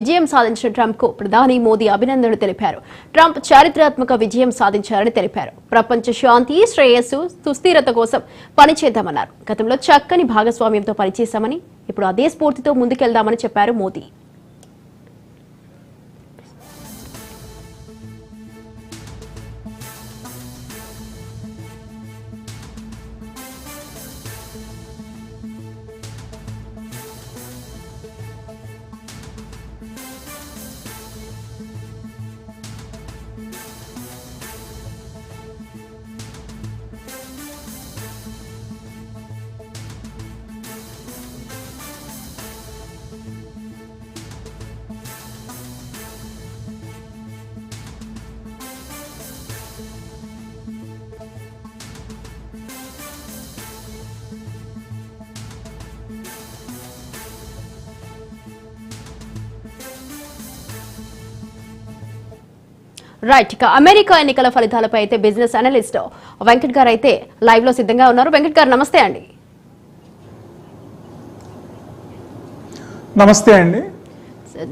విజయం సాధించిన ట్రంప్ కు ప్రధాని మోదీ అభినందనలు తెలిపారు. ట్రంప్ చారిత్రాత్మక విజయం సాధించారని తెలిపారు. ప్రపంచ శాంతి, శ్రేయస్సు, సుస్థిరత కోసం పనిచేద్దామన్నారు. గతంలో చక్కని భాగస్వామ్యంతో పనిచేశామని, ఇప్పుడు అదే స్ఫూర్తితో ముందుకెళ్దామని చెప్పారు మోదీ. రైట్, ఇక అమెరికా ఎన్నికల ఫలితాలపై అయితే బిజినెస్ అనలిస్ట్ వెంకట్ గారు అయితే లైవ్ లో సిద్ధంగా ఉన్నారు. వెంకట్ గారు నమస్తే అండి.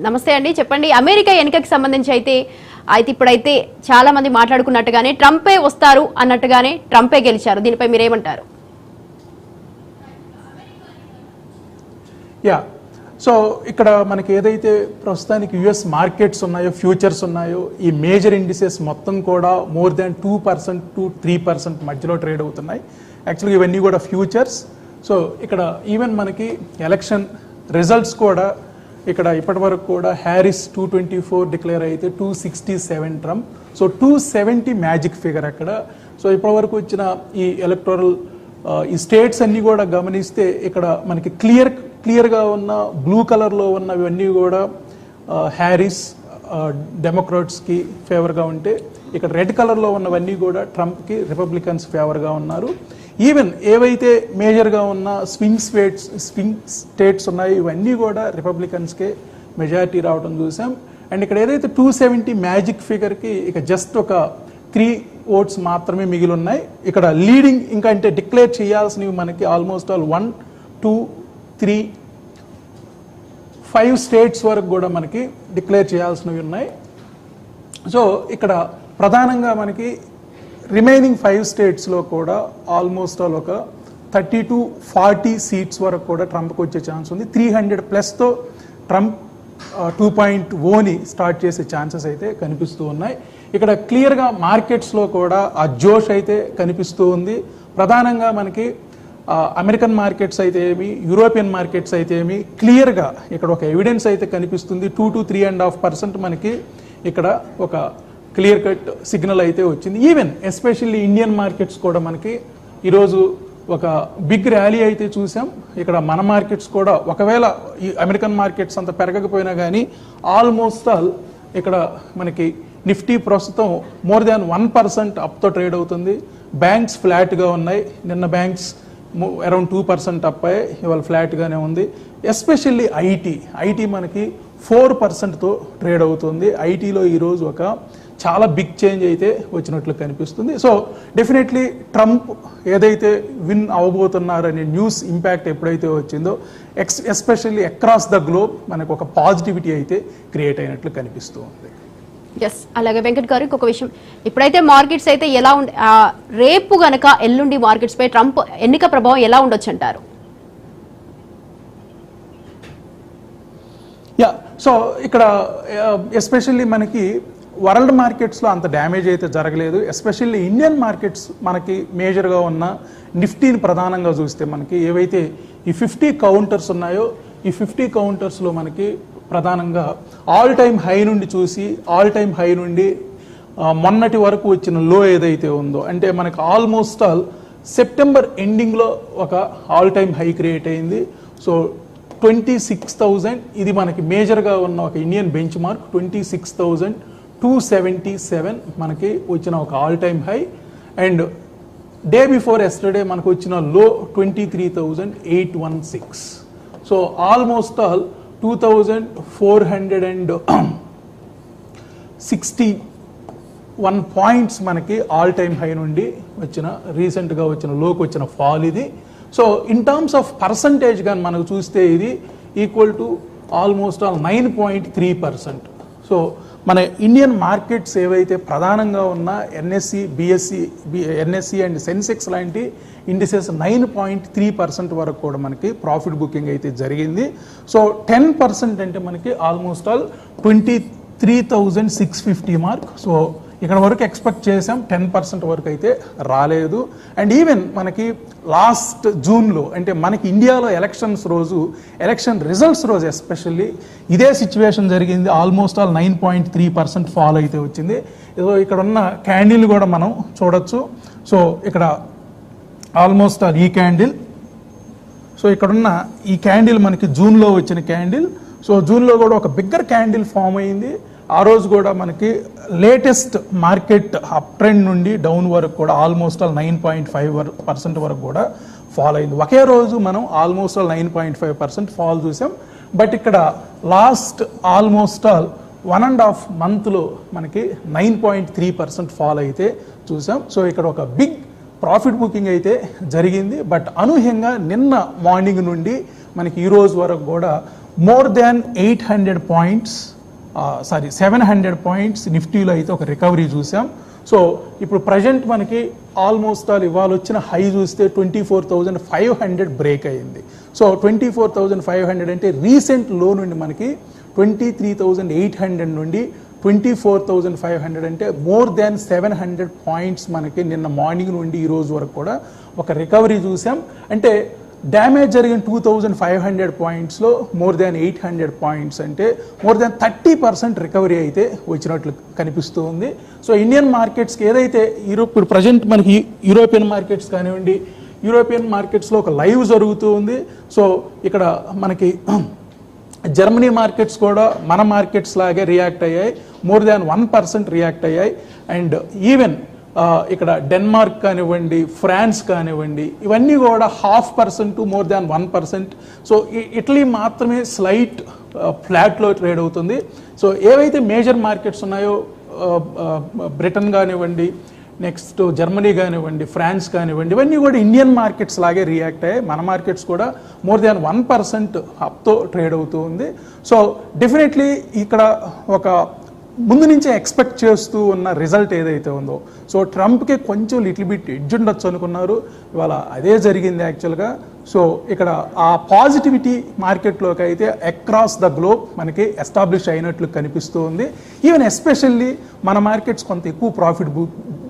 నమస్తే అండి, చెప్పండి. అమెరికా ఎన్నికకి సంబంధించి అయితే ఇప్పుడైతే చాలా మంది మాట్లాడుకున్నట్టుగానే ట్రంపే వస్తారు అన్నట్టుగానే ట్రంపే గెలిచారు. దీనిపై మీరేమంటారు? సో ఇక్కడ మనకి ఏదైతే ప్రస్తుతానికి యుఎస్ మార్కెట్స్ ఉన్నాయో, ఫ్యూచర్స్ ఉన్నాయో, ఈ మేజర్ ఇండిసెస్ మొత్తం కూడా more than 2% to 3% మధ్యలో ట్రేడ్ అవుతున్నాయి. యాక్చువల్గా ఇవన్నీ కూడా ఫ్యూచర్స్. సో ఇక్కడ ఈవెన్ మనకి ఎలక్షన్ రిజల్ట్స్ కూడా ఇక్కడ ఇప్పటి వరకు కూడా హ్యారిస్ 224 డిక్లేర్ అయితే 267 ట్రంప్. సో 270 మ్యాజిక్ ఫిగర్ అక్కడ. సో ఇప్పటి వరకు వచ్చిన ఈ ఎలక్టోరల్ ఈ స్టేట్స్ అన్నీ కూడా గమనిస్తే ఇక్కడ మనకి క్లియర్గా ఉన్న బ్లూ కలర్లో ఉన్నవన్నీ కూడా హ్యారిస్ డెమోక్రాట్స్కి ఫేవర్గా ఉంటే, ఇక్కడ రెడ్ కలర్లో ఉన్నవన్నీ కూడా ట్రంప్కి, రిపబ్లికన్స్ ఫేవర్గా ఉన్నారు. ఈవెన్ ఏవైతే మేజర్గా ఉన్న స్వింగ్ స్టేట్స్ ఉన్నాయో ఇవన్నీ కూడా రిపబ్లికన్స్కే మెజారిటీ రావడం చూసాం. అండ్ ఇక్కడ ఏదైతే 270 మ్యాజిక్ ఫిగర్కి ఇక జస్ట్ ఒక 3 ఓట్స్ మాత్రమే మిగిలి ఉన్నాయి. ఇక్కడ లీడింగ్ ఇంకా అంటే డిక్లేర్ చేయాల్సినవి మనకి ఆల్మోస్ట్ ఆల్ 1, 2, 3, 5 స్టేట్స్ వరకు కూడా మనకి డిక్లేర్ చేయాల్సినవి ఉన్నాయి. సో ఇక్కడ ప్రధానంగా మనకి రిమైనింగ్ 5 స్టేట్స్లో కూడా ఆల్మోస్ట్ ఆల్ ఒక 30 to 40 సీట్స్ వరకు కూడా ట్రంప్కి వచ్చే ఛాన్స్ ఉంది. 300+ ట్రంప్ 2.0ని స్టార్ట్ చేసే ఛాన్సెస్ అయితే కనిపిస్తూ ఉన్నాయి. ఇక్కడ క్లియర్గా మార్కెట్స్లో కూడా ఆ జోష్ అయితే కనిపిస్తూ ఉంది. ప్రధానంగా మనకి అమెరికన్ మార్కెట్స్ అయితే ఏమి, యూరోపియన్ మార్కెట్స్ అయితే ఏమి, క్లియర్గా ఇక్కడ ఒక ఎవిడెన్స్ అయితే కనిపిస్తుంది. 2 to 3.5% మనకి ఇక్కడ ఒక క్లియర్ కట్ సిగ్నల్ అయితే వచ్చింది. ఈవెన్ ఎస్పెషల్లీ ఇండియన్ మార్కెట్స్ కూడా మనకి ఈరోజు ఒక బిగ్ ర్యాలీ అయితే చూసాం. ఇక్కడ మన మార్కెట్స్ కూడా ఒకవేళ ఈ అమెరికన్ మార్కెట్స్ అంత పెరగకపోయినా కానీ ఆల్మోస్ట్ ఆల్ ఇక్కడ మనకి నిఫ్టీ ప్రస్తుతం more than 1% అప్తో ట్రేడ్ అవుతుంది. బ్యాంక్స్ ఫ్లాట్గా ఉన్నాయి. నిన్న బ్యాంక్స్ అరౌండ్ 2% అప్ అయ్యాయి, ఇవాళ ఫ్లాట్గానే ఉంది. ఎస్పెషల్లీ ఐటీ మనకి 4%తో ట్రేడ్ అవుతుంది. ఐటీలో ఈరోజు ఒక చాలా బిగ్ చేంజ్ అయితే వచ్చినట్లు కనిపిస్తుంది. సో డెఫినెట్లీ ట్రంప్ ఏదైతే విన్ అవ్వబోతున్నారనే న్యూస్ ఇంపాక్ట్ ఎప్పుడైతే వచ్చిందో ఎస్పెషల్లీ అక్రాస్ ద గ్లోబ్ మనకు ఒక పాజిటివిటీ అయితే క్రియేట్ అయినట్లు కనిపిస్తూ ఉంది. ఎస్, అలాగే వెంకట్ గారు ఇంకొక విషయం, ఇప్పుడైతే మార్కెట్స్ అయితే ఎలా రేపు గనక ఎల్లుండి మార్కెట్స్ పై ట్రంప్ ఎన్నిక ప్రభావం ఎలా ఉండొచ్చు అంటారు? సో ఇక్కడ ఎస్పెషల్లీ మనకి వరల్డ్ మార్కెట్స్లో అంత డ్యామేజ్ అయితే జరగలేదు. ఎస్పెషల్లీ ఇండియన్ మార్కెట్స్ మనకి మేజర్గా ఉన్న నిఫ్టీని ప్రధానంగా చూస్తే మనకి ఏవైతే ఈ 50 కౌంటర్స్ ఉన్నాయో ఈ 50 కౌంటర్స్లో మనకి ప్రధానంగా ఆల్ టైమ్ హై నుండి చూసి ఆల్ టైమ్ హై నుండి మొన్నటి వరకు వచ్చిన లో ఏదైతే ఉందో, అంటే మనకి ఆల్మోస్ట్ ఆల్ సెప్టెంబర్ ఎండింగ్లో ఒక ఆల్ టైమ్ హై క్రియేట్ అయింది. సో 26,000 ఇది మనకి మేజర్గా ఉన్న ఒక ఇండియన్ బెంచ్ మార్క్. 26,277 మనకి వచ్చిన ఒక all time high. And day before yesterday మనకు వచ్చిన లో 23,816. సో ఆల్మోస్ట్ ఆల్ 2,461 పాయింట్స్ మనకి ఆల్ టైమ్ హై నుండి వచ్చిన రీసెంట్గా వచ్చిన లోకి వచ్చిన ఫాల్ ఇది. So in terms of percentage కానీ మనకు చూస్తే ఇది equal to almost all 9.3%. So మన ఇండియన్ మార్కెట్స్ ఏవైతే ప్రధానంగా ఉన్న ఎన్ఎస్సి, ఎన్ఎస్సి అండ్ సెన్సెక్స్ లాంటి ఇండిసెస్ 9.3% వరకు కూడా మనకి ప్రాఫిట్ బుకింగ్ అయితే జరిగింది. సో 10% అంటే మనకి ఆల్మోస్ట్ ఆల్ 23,650 మార్క్. సో ఇక్కడ వరకు ఎక్స్పెక్ట్ చేసాం, 10% వరకు అయితే రాలేదు. అండ్ ఈవెన్ మనకి లాస్ట్ జూన్లో అంటే మనకి ఇండియాలో ఎలక్షన్స్ రోజు, ఎలక్షన్ రిజల్ట్స్ రోజు ఎస్పెషల్లీ ఇదే సిచ్యువేషన్ జరిగింది. ఆల్మోస్ట్ ఆల్ 9.3% ఫాల్ అయితే వచ్చింది. ఏదో ఇక్కడ ఉన్న క్యాండిల్ కూడా మనం చూడొచ్చు. సో ఇక్కడ ఆల్మోస్ట్ ఆల్ ఈ క్యాండిల్, సో ఇక్కడున్న ఈ క్యాండిల్ మనకి జూన్లో వచ్చిన క్యాండిల్. సో జూన్లో కూడా ఒక బిగ్గర్ క్యాండిల్ ఫామ్ అయింది. ఆ రోజు కూడా మనకి లేటెస్ట్ మార్కెట్ అప్ ట్రెండ్ నుండి డౌన్ వరకు కూడా ఆల్మోస్ట్ ఆల్ 9.5% వరకు కూడా ఫాల్ అయింది. ఒకే రోజు మనం ఆల్మోస్ట్ ఆల్ 9.5% ఫాల్ చూసాం. బట్ ఇక్కడ లాస్ట్ ఆల్మోస్ట్ ఆల్ 1.5 monthలో మనకి 9.3% ఫాల్ అయితే చూసాం. సో ఇక్కడ ఒక బిగ్ ప్రాఫిట్ బుకింగ్ అయితే జరిగింది. బట్ అనూహ్యంగా నిన్న మార్నింగ్ నుండి మనకి ఈ రోజు వరకు కూడా మోర్ దాన్ 700 పాయింట్స్ నిఫ్టీలో అయితే ఒక రికవరీ చూసాం. సో ఇప్పుడు ప్రజెంట్ మనకి ఆల్మోస్ట్ ఆల్ ఇవాళ వచ్చిన హై చూస్తే 24,500 బ్రేక్ అయ్యింది. సో 24,500 అంటే రీసెంట్ లో నుండి మనకి 23,800 నుండి 24,500 అంటే మోర్ దాన్ 700 పాయింట్స్ మనకి నిన్న మార్నింగ్ నుండి ఈ రోజు వరకు కూడా ఒక రికవరీ చూసాం. అంటే డ్యామేజ్ జరిగిన 2,500 పాయింట్స్లో మోర్ దాన్ 800 పాయింట్స్ అంటే మోర్ దాన్ 30% రికవరీ అయితే వచ్చినట్లు కనిపిస్తూ ఉంది. సో ఇండియన్ మార్కెట్స్కి ఏదైతే ఇప్పుడు ప్రజెంట్ మనకి యూరోపియన్ మార్కెట్స్ కానివ్వండి, యూరోపియన్ మార్కెట్స్లో ఒక లైవ్ జరుగుతూ ఉంది. సో ఇక్కడ మనకి జర్మనీ మార్కెట్స్ కూడా మన మార్కెట్స్ లాగే రియాక్ట్ అయ్యాయి, మోర్ దాన్ 1% రియాక్ట్ అయ్యాయి. అండ్ ఈవెన్ ఇక్కడ డెన్మార్క్ కానివ్వండి, ఫ్రాన్స్ కానివ్వండి, ఇవన్నీ కూడా 0.5% to more than 1%. So Italy మాత్రమే స్లైట్ ఫ్లాట్లో ట్రేడ్ అవుతుంది. సో ఏవైతే మేజర్ మార్కెట్స్ ఉన్నాయో బ్రిటన్ కానివ్వండి, నెక్స్ట్ జర్మనీ కానివ్వండి, ఫ్రాన్స్ కానివ్వండి, ఇవన్నీ కూడా ఇండియన్ మార్కెట్స్ లాగే రియాక్ట్ అయ్యాయి. మన మార్కెట్స్ కూడా మోర్ దాన్ 1% అప్తో ట్రేడ్ అవుతూ ఉంది. సో డెఫినెట్లీ ఇక్కడ ఒక ముందు నుంచే ఎక్స్పెక్ట్ చేస్తూ ఉన్న రిజల్ట్ ఏదైతే ఉందో, సో ట్రంప్కి కొంచెం లిటిల్ బిట్ ఎడ్జ్ ఉండొచ్చు అనుకున్నారు, ఇవాళ అదే జరిగింది యాక్చువల్గా. సో ఇక్కడ ఆ పాజిటివిటీ మార్కెట్లోకి అయితే అక్రాస్ ద గ్లోబ్ మనకి ఎస్టాబ్లిష్ అయినట్లు కనిపిస్తూ ఉంది. ఈవెన్ ఎస్పెషల్లీ మన మార్కెట్స్ కొంత ఎక్కువ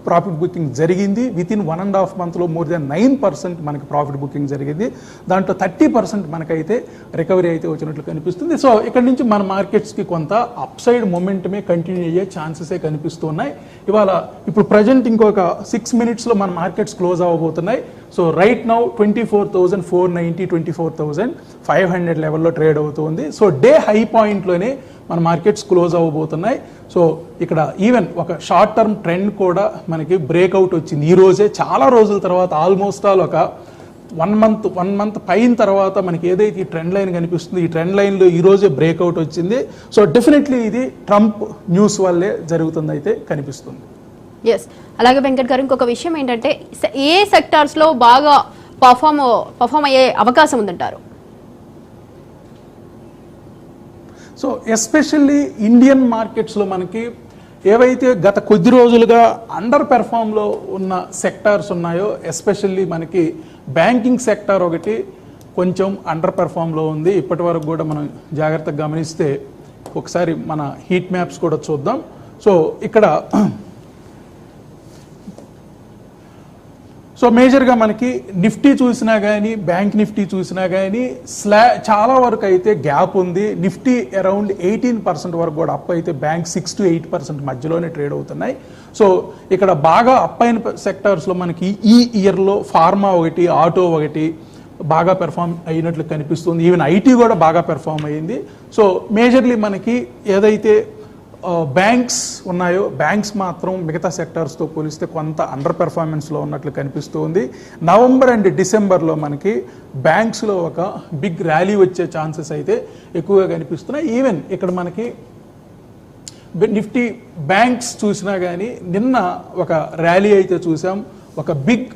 ప్రాఫిట్ బుకింగ్ జరిగింది. వితిన్ 1.5 monthలో మోర్ దాన్ 9% మనకి ప్రాఫిట్ బుకింగ్ జరిగింది. దాంట్లో 30% మనకైతే రికవరీ అయితే వచ్చినట్లు కనిపిస్తుంది. సో ఇక్కడ నుంచి మన మార్కెట్స్కి కొంత అప్ సైడ్ మొమెంటమే కంటిన్యూ అయ్యే ఛాన్సెసే కనిపిస్తున్నాయి. ఇవాళ ఇప్పుడు ప్రజెంట్ ఇంకొక 6 minutesలో మన మార్కెట్స్ క్లోజ్ అవ్వబోతున్నాయి. సో రైట్ నౌ 24,490, 24,500 లెవెల్లో ట్రేడ్ అవుతుంది. సో డే హై పాయింట్లోనే మన మార్కెట్స్ క్లోజ్ అవ్వబోతున్నాయి. సో ఇక్కడ ఈవెన్ ఒక షార్ట్ టర్మ్ ట్రెండ్ కూడా మనకి బ్రేక్అవుట్ వచ్చింది ఈ రోజే. చాలా రోజుల తర్వాత ఆల్మోస్ట్ ఆల్ ఒక 1 month పైన తర్వాత మనకి ఏదైతే ఈ ట్రెండ్ లైన్ కనిపిస్తుంది, ఈ ట్రెండ్ లైన్లో ఈ రోజే బ్రేక్అవుట్ వచ్చింది. సో డెఫినెట్లీ ఇది ట్రంప్ న్యూస్ వల్లే జరుగుతుంది అయితే కనిపిస్తుంది. ఎస్, అలాగే వెంకట్ గారు ఇంకొక విషయం ఏంటంటే ఏ సెక్టార్స్లో బాగా పర్ఫామ్ అయ్యే అవకాశం ఉందంటారు? సో ఎస్పెషల్లీ ఇండియన్ మార్కెట్స్లో మనకి ఏవైతే గత కొద్ది రోజులుగా అండర్ పెర్ఫామ్లో ఉన్న సెక్టార్స్ ఉన్నాయో, ఎస్పెషల్లీ మనకి బ్యాంకింగ్ సెక్టార్ ఒకటి కొంచెం అండర్ పెర్ఫామ్లో ఉంది. ఇప్పటి వరకు కూడా మనం జాగ్రత్తగా గమనిస్తే ఒకసారి మన హీట్ మ్యాప్స్ కూడా చూద్దాం. సో ఇక్కడ సో మేజర్గా మనకి నిఫ్టీ చూసినా కానీ, బ్యాంక్ నిఫ్టీ చూసినా కానీ చాలా వరకు అయితే గ్యాప్ ఉంది. నిఫ్టీ అరౌండ్ 18% వరకు కూడా అప్ అయితే, బ్యాంక్ 6 to 8% మధ్యలోనే ట్రేడ్ అవుతున్నాయి. సో ఇక్కడ బాగా అప్ అయిన సెక్టార్స్లో మనకి ఈ ఇయర్లో ఫార్మా ఒకటి, ఆటో ఒకటి బాగా పెర్ఫామ్ అయినట్లు కనిపిస్తుంది. ఈవెన్ ఐటీ కూడా బాగా పెర్ఫామ్ అయ్యింది. సో మేజర్లీ మనకి ఏదైతే బ్యాంక్స్ ఉన్నాయో, బ్యాంక్స్ మాత్రం మిగతా సెక్టార్స్తో పోలిస్తే కొంత అండర్ పెర్ఫార్మెన్స్లో ఉన్నట్లు కనిపిస్తూ ఉంది. నవంబర్ అండ్ డిసెంబర్లో మనకి బ్యాంక్స్లో ఒక బిగ్ ర్యాలీ వచ్చే ఛాన్సెస్ అయితే ఎక్కువగా కనిపిస్తున్నాయి. ఈవెన్ ఇక్కడ మనకి నిఫ్టీ బ్యాంక్స్ చూసినా కానీ నిన్న ఒక ర్యాలీ అయితే చూసాం, ఒక బిగ్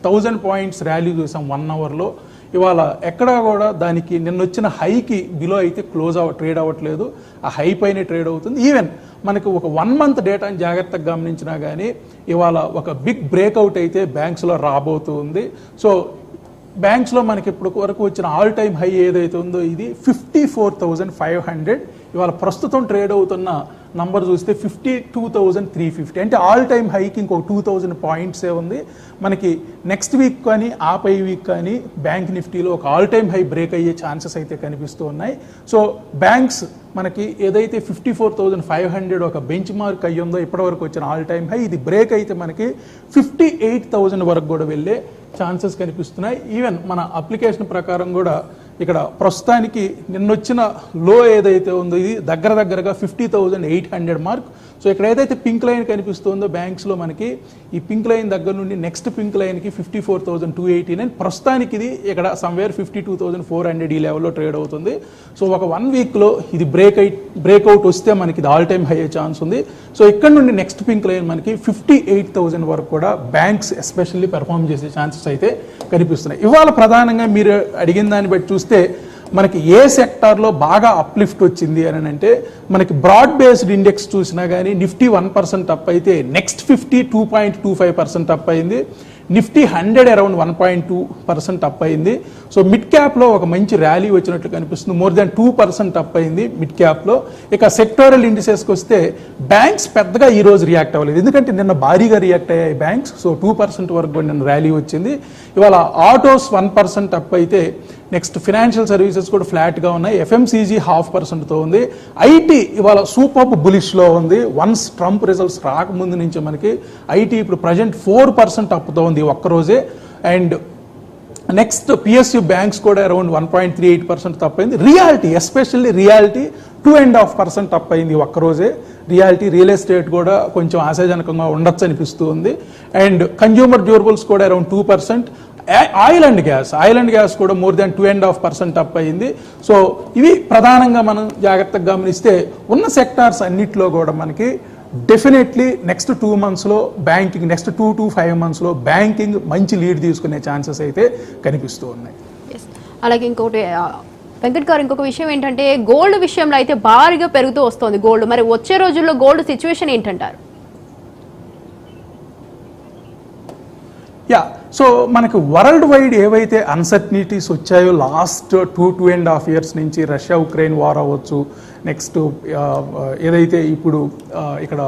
1000 points ర్యాలీ చూసాం 1 hourలో. ఇవాళ ఎక్కడా కూడా దానికి నిన్న వచ్చిన హైకి బిలో అయితే ట్రేడ్ అవ్వట్లేదు, ఆ హై పైనే ట్రేడ్ అవుతుంది. ఈవెన్ మనకు ఒక 1 మంత్ డేటాని జాగ్రత్తగా గమనించినా కానీ ఇవాళ ఒక బిగ్ బ్రేక్అవుట్ అయితే బ్యాంక్స్లో రాబోతుంది. సో బ్యాంక్స్లో మనకి ఇప్పుడు వరకు వచ్చిన ఆల్ టైమ్ హై ఏదైతే ఉందో ఇది 54,500. ఇవాళ ప్రస్తుతం ట్రేడ్ అవుతున్న నంబర్ చూస్తే 52,350. అంటే ఆల్ టైమ్ హైకి ఇంకొక 2,000 పాయింట్సే ఉంది. మనకి నెక్స్ట్ వీక్ కానీ ఆ పై వీక్ కానీ బ్యాంక్ నిఫ్టీలో ఒక ఆల్ టైమ్ హై బ్రేక్ అయ్యే ఛాన్సెస్ అయితే కనిపిస్తూ ఉన్నాయి. సో బ్యాంక్స్ మనకి ఏదైతే 54,500 ఒక బెంచ్ మార్క్ అయ్యిందో ఇప్పటివరకు వచ్చిన ఆల్ టైమ్ హై, ఇది బ్రేక్ అయితే మనకి 58,000 వరకు కూడా వెళ్ళే ఛాన్సెస్ కనిపిస్తున్నాయి. ఈవెన్ మన అప్లికేషన్ ప్రకారం కూడా ఇక్కడ ప్రస్తుతానికి నిన్నొచ్చిన లో ఏదైతే ఉందో ఇది దగ్గరగా 50,800 మార్క్. సో ఇక్కడ ఏదైతే పింక్ లైన్ కనిపిస్తుందో బ్యాంక్స్లో మనకి ఈ పింక్ లైన్ దగ్గర నుండి నెక్స్ట్ పింక్ లైన్కి 54,289. ప్రస్తుతానికి ఇది ఇక్కడ సమ్వేర్ 52,400 ఈ లెవెల్లో ట్రేడ్ అవుతుంది. సో ఒక 1 వీక్లో ఇది బ్రేక్అవుట్ వస్తే మనకి ఇది ఆల్ టైమ్ హై అయ్యే ఛాన్స్ ఉంది. సో ఇక్కడ నుండి నెక్స్ట్ పింక్ లైన్ మనకి 58,000 వరకు కూడా బ్యాంక్స్ ఎస్పెషల్లీ పెర్ఫామ్ చేసే ఛాన్సెస్ అయితే కనిపిస్తున్నాయి. ఇవాళ ప్రధానంగా మీరు అడిగిన దాన్ని బట్టి చూస్తే మనకి ఏ సెక్టార్లో బాగా అప్లిఫ్ట్ వచ్చింది అని అంటే మనకి బ్రాడ్ బేస్డ్ ఇండెక్స్ చూసినా కానీ నిఫ్టీ 1% అప్ అయితే నెక్స్ట్ 50 2.25% అప్ అయింది. నిఫ్టీ 100 అరౌండ్ 1.2% అప్ అయింది. సో మిడ్ క్యాప్లో ఒక మంచి ర్యాలీ వచ్చినట్లు కనిపిస్తుంది, మోర్ దాన్ 2% అప్ అయింది మిడ్ క్యాప్లో. ఇక సెక్టోరల్ ఇండిసెస్కి వస్తే బ్యాంక్స్ పెద్దగా ఈ రోజు రియాక్ట్ అవ్వలేదు, ఎందుకంటే నిన్న భారీగా రియాక్ట్ అయ్యాయి బ్యాంక్స్. సో 2% వరకు కూడా నిన్న ర్యాలీ వచ్చింది. ఇవాళ ఆటోస్ 1% అప్ అయితే నెక్స్ట్ ఫినాన్షియల్ సర్వీసెస్ కూడా ఫ్లాట్గా ఉన్నాయి. ఎఫ్ఎంసీజీ 0.5%తో ఉంది. ఐటీ ఇవాళ సూపర్ బులిష్లో ఉంది. వన్స్ ట్రంప్ రిజల్ట్స్ రాకముందు నుంచి మనకి ఐటీ ఇప్పుడు ప్రజెంట్ 4% అప్తో ఉంది ఒక్కరోజే. అండ్ నెక్స్ట్ పిఎస్యు బ్యాంక్స్ కూడా అరౌండ్ 1.38% తప్పైంది. రియాలిటీ ఎస్పెషల్లీ రియాలిటీ 2.5% తప్ప అయింది ఒక్కరోజే. రియాలిటీ రియల్ ఎస్టేట్ కూడా కొంచెం ఆశాజనకంగా ఉండొచ్చు అనిపిస్తూ ఉంది. అండ్ కన్జ్యూమర్ డ్యూరబుల్స్ కూడా అరౌండ్ 2%. ఆయిల్ అండ్ గ్యాస్ కూడా మోర్ దాన్ 2.5% అప్ అయింది. సో ఇవి ప్రధానంగా మనం జాగ్రత్తగా గమనిస్తే ఉన్న సెక్టార్స్ అన్నిట్లో కూడా మనకి డెఫినెట్లీ నెక్స్ట్ 2 మంత్స్లో బ్యాంకింగ్, నెక్స్ట్ 2 to 5 మంత్స్లో బ్యాంకింగ్ మంచి లీడ్ తీసుకునే ఛాన్సెస్ అయితే కనిపిస్తూ ఉన్నాయి. అలాగే ఇంకొకటి వెంకట్ గారు, ఇంకొక విషయం ఏంటంటే గోల్డ్ విషయంలో అయితే భారీగా పెరుగుతూ వస్తుంది గోల్డ్. మరి వచ్చే రోజుల్లో గోల్డ్ సిచ్యువేషన్ ఏంటంటారు? సో మనకి వరల్డ్ వైడ్ ఏవైతే అన్సర్టనిటీస్ వచ్చాయో లాస్ట్ 2.5 years నుంచి, రష్యా ఉక్రెయిన్ వార్ అవ్వచ్చు, నెక్స్ట్ ఏదైతే ఇప్పుడు ఇక్కడ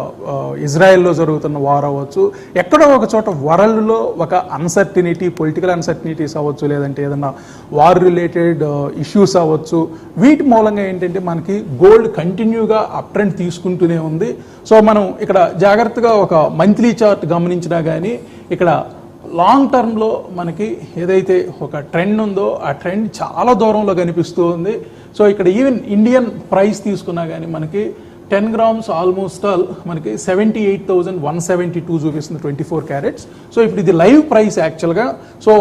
ఇజ్రాయెల్లో జరుగుతున్న వార్ అవ్వచ్చు, ఎక్కడో ఒక చోట వరల్డ్లో ఒక అన్సర్టనిటీ, పొలిటికల్ అన్సర్టనిటీస్ అవ్వచ్చు, లేదంటే ఏదన్నా వార్ రిలేటెడ్ ఇష్యూస్ అవ్వచ్చు, వీటి మూలంగా ఏంటంటే మనకి గోల్డ్ కంటిన్యూగా అప్ ట్రెండ్ తీసుకుంటూనే ఉంది. సో మనం ఇక్కడ జాగ్రత్తగా ఒక మంత్లీ చార్ట్ గమనించినా కానీ ఇక్కడ లాంగ్ టర్మ్లో మనకి ఏదైతే ఒక ట్రెండ్ ఉందో ఆ ట్రెండ్ చాలా దూరంలో కనిపిస్తూ ఉంది. సో ఇక్కడ ఈవెన్ ఇండియన్ ప్రైస్ తీసుకున్నా కానీ మనకి 10 grams ఆల్మోస్ట్ ఆల్ మనకి 78,172 చూపిస్తుంది 24 carats. సో ఇప్పుడు ఇది లైవ్ ప్రైస్ యాక్చువల్గా. సో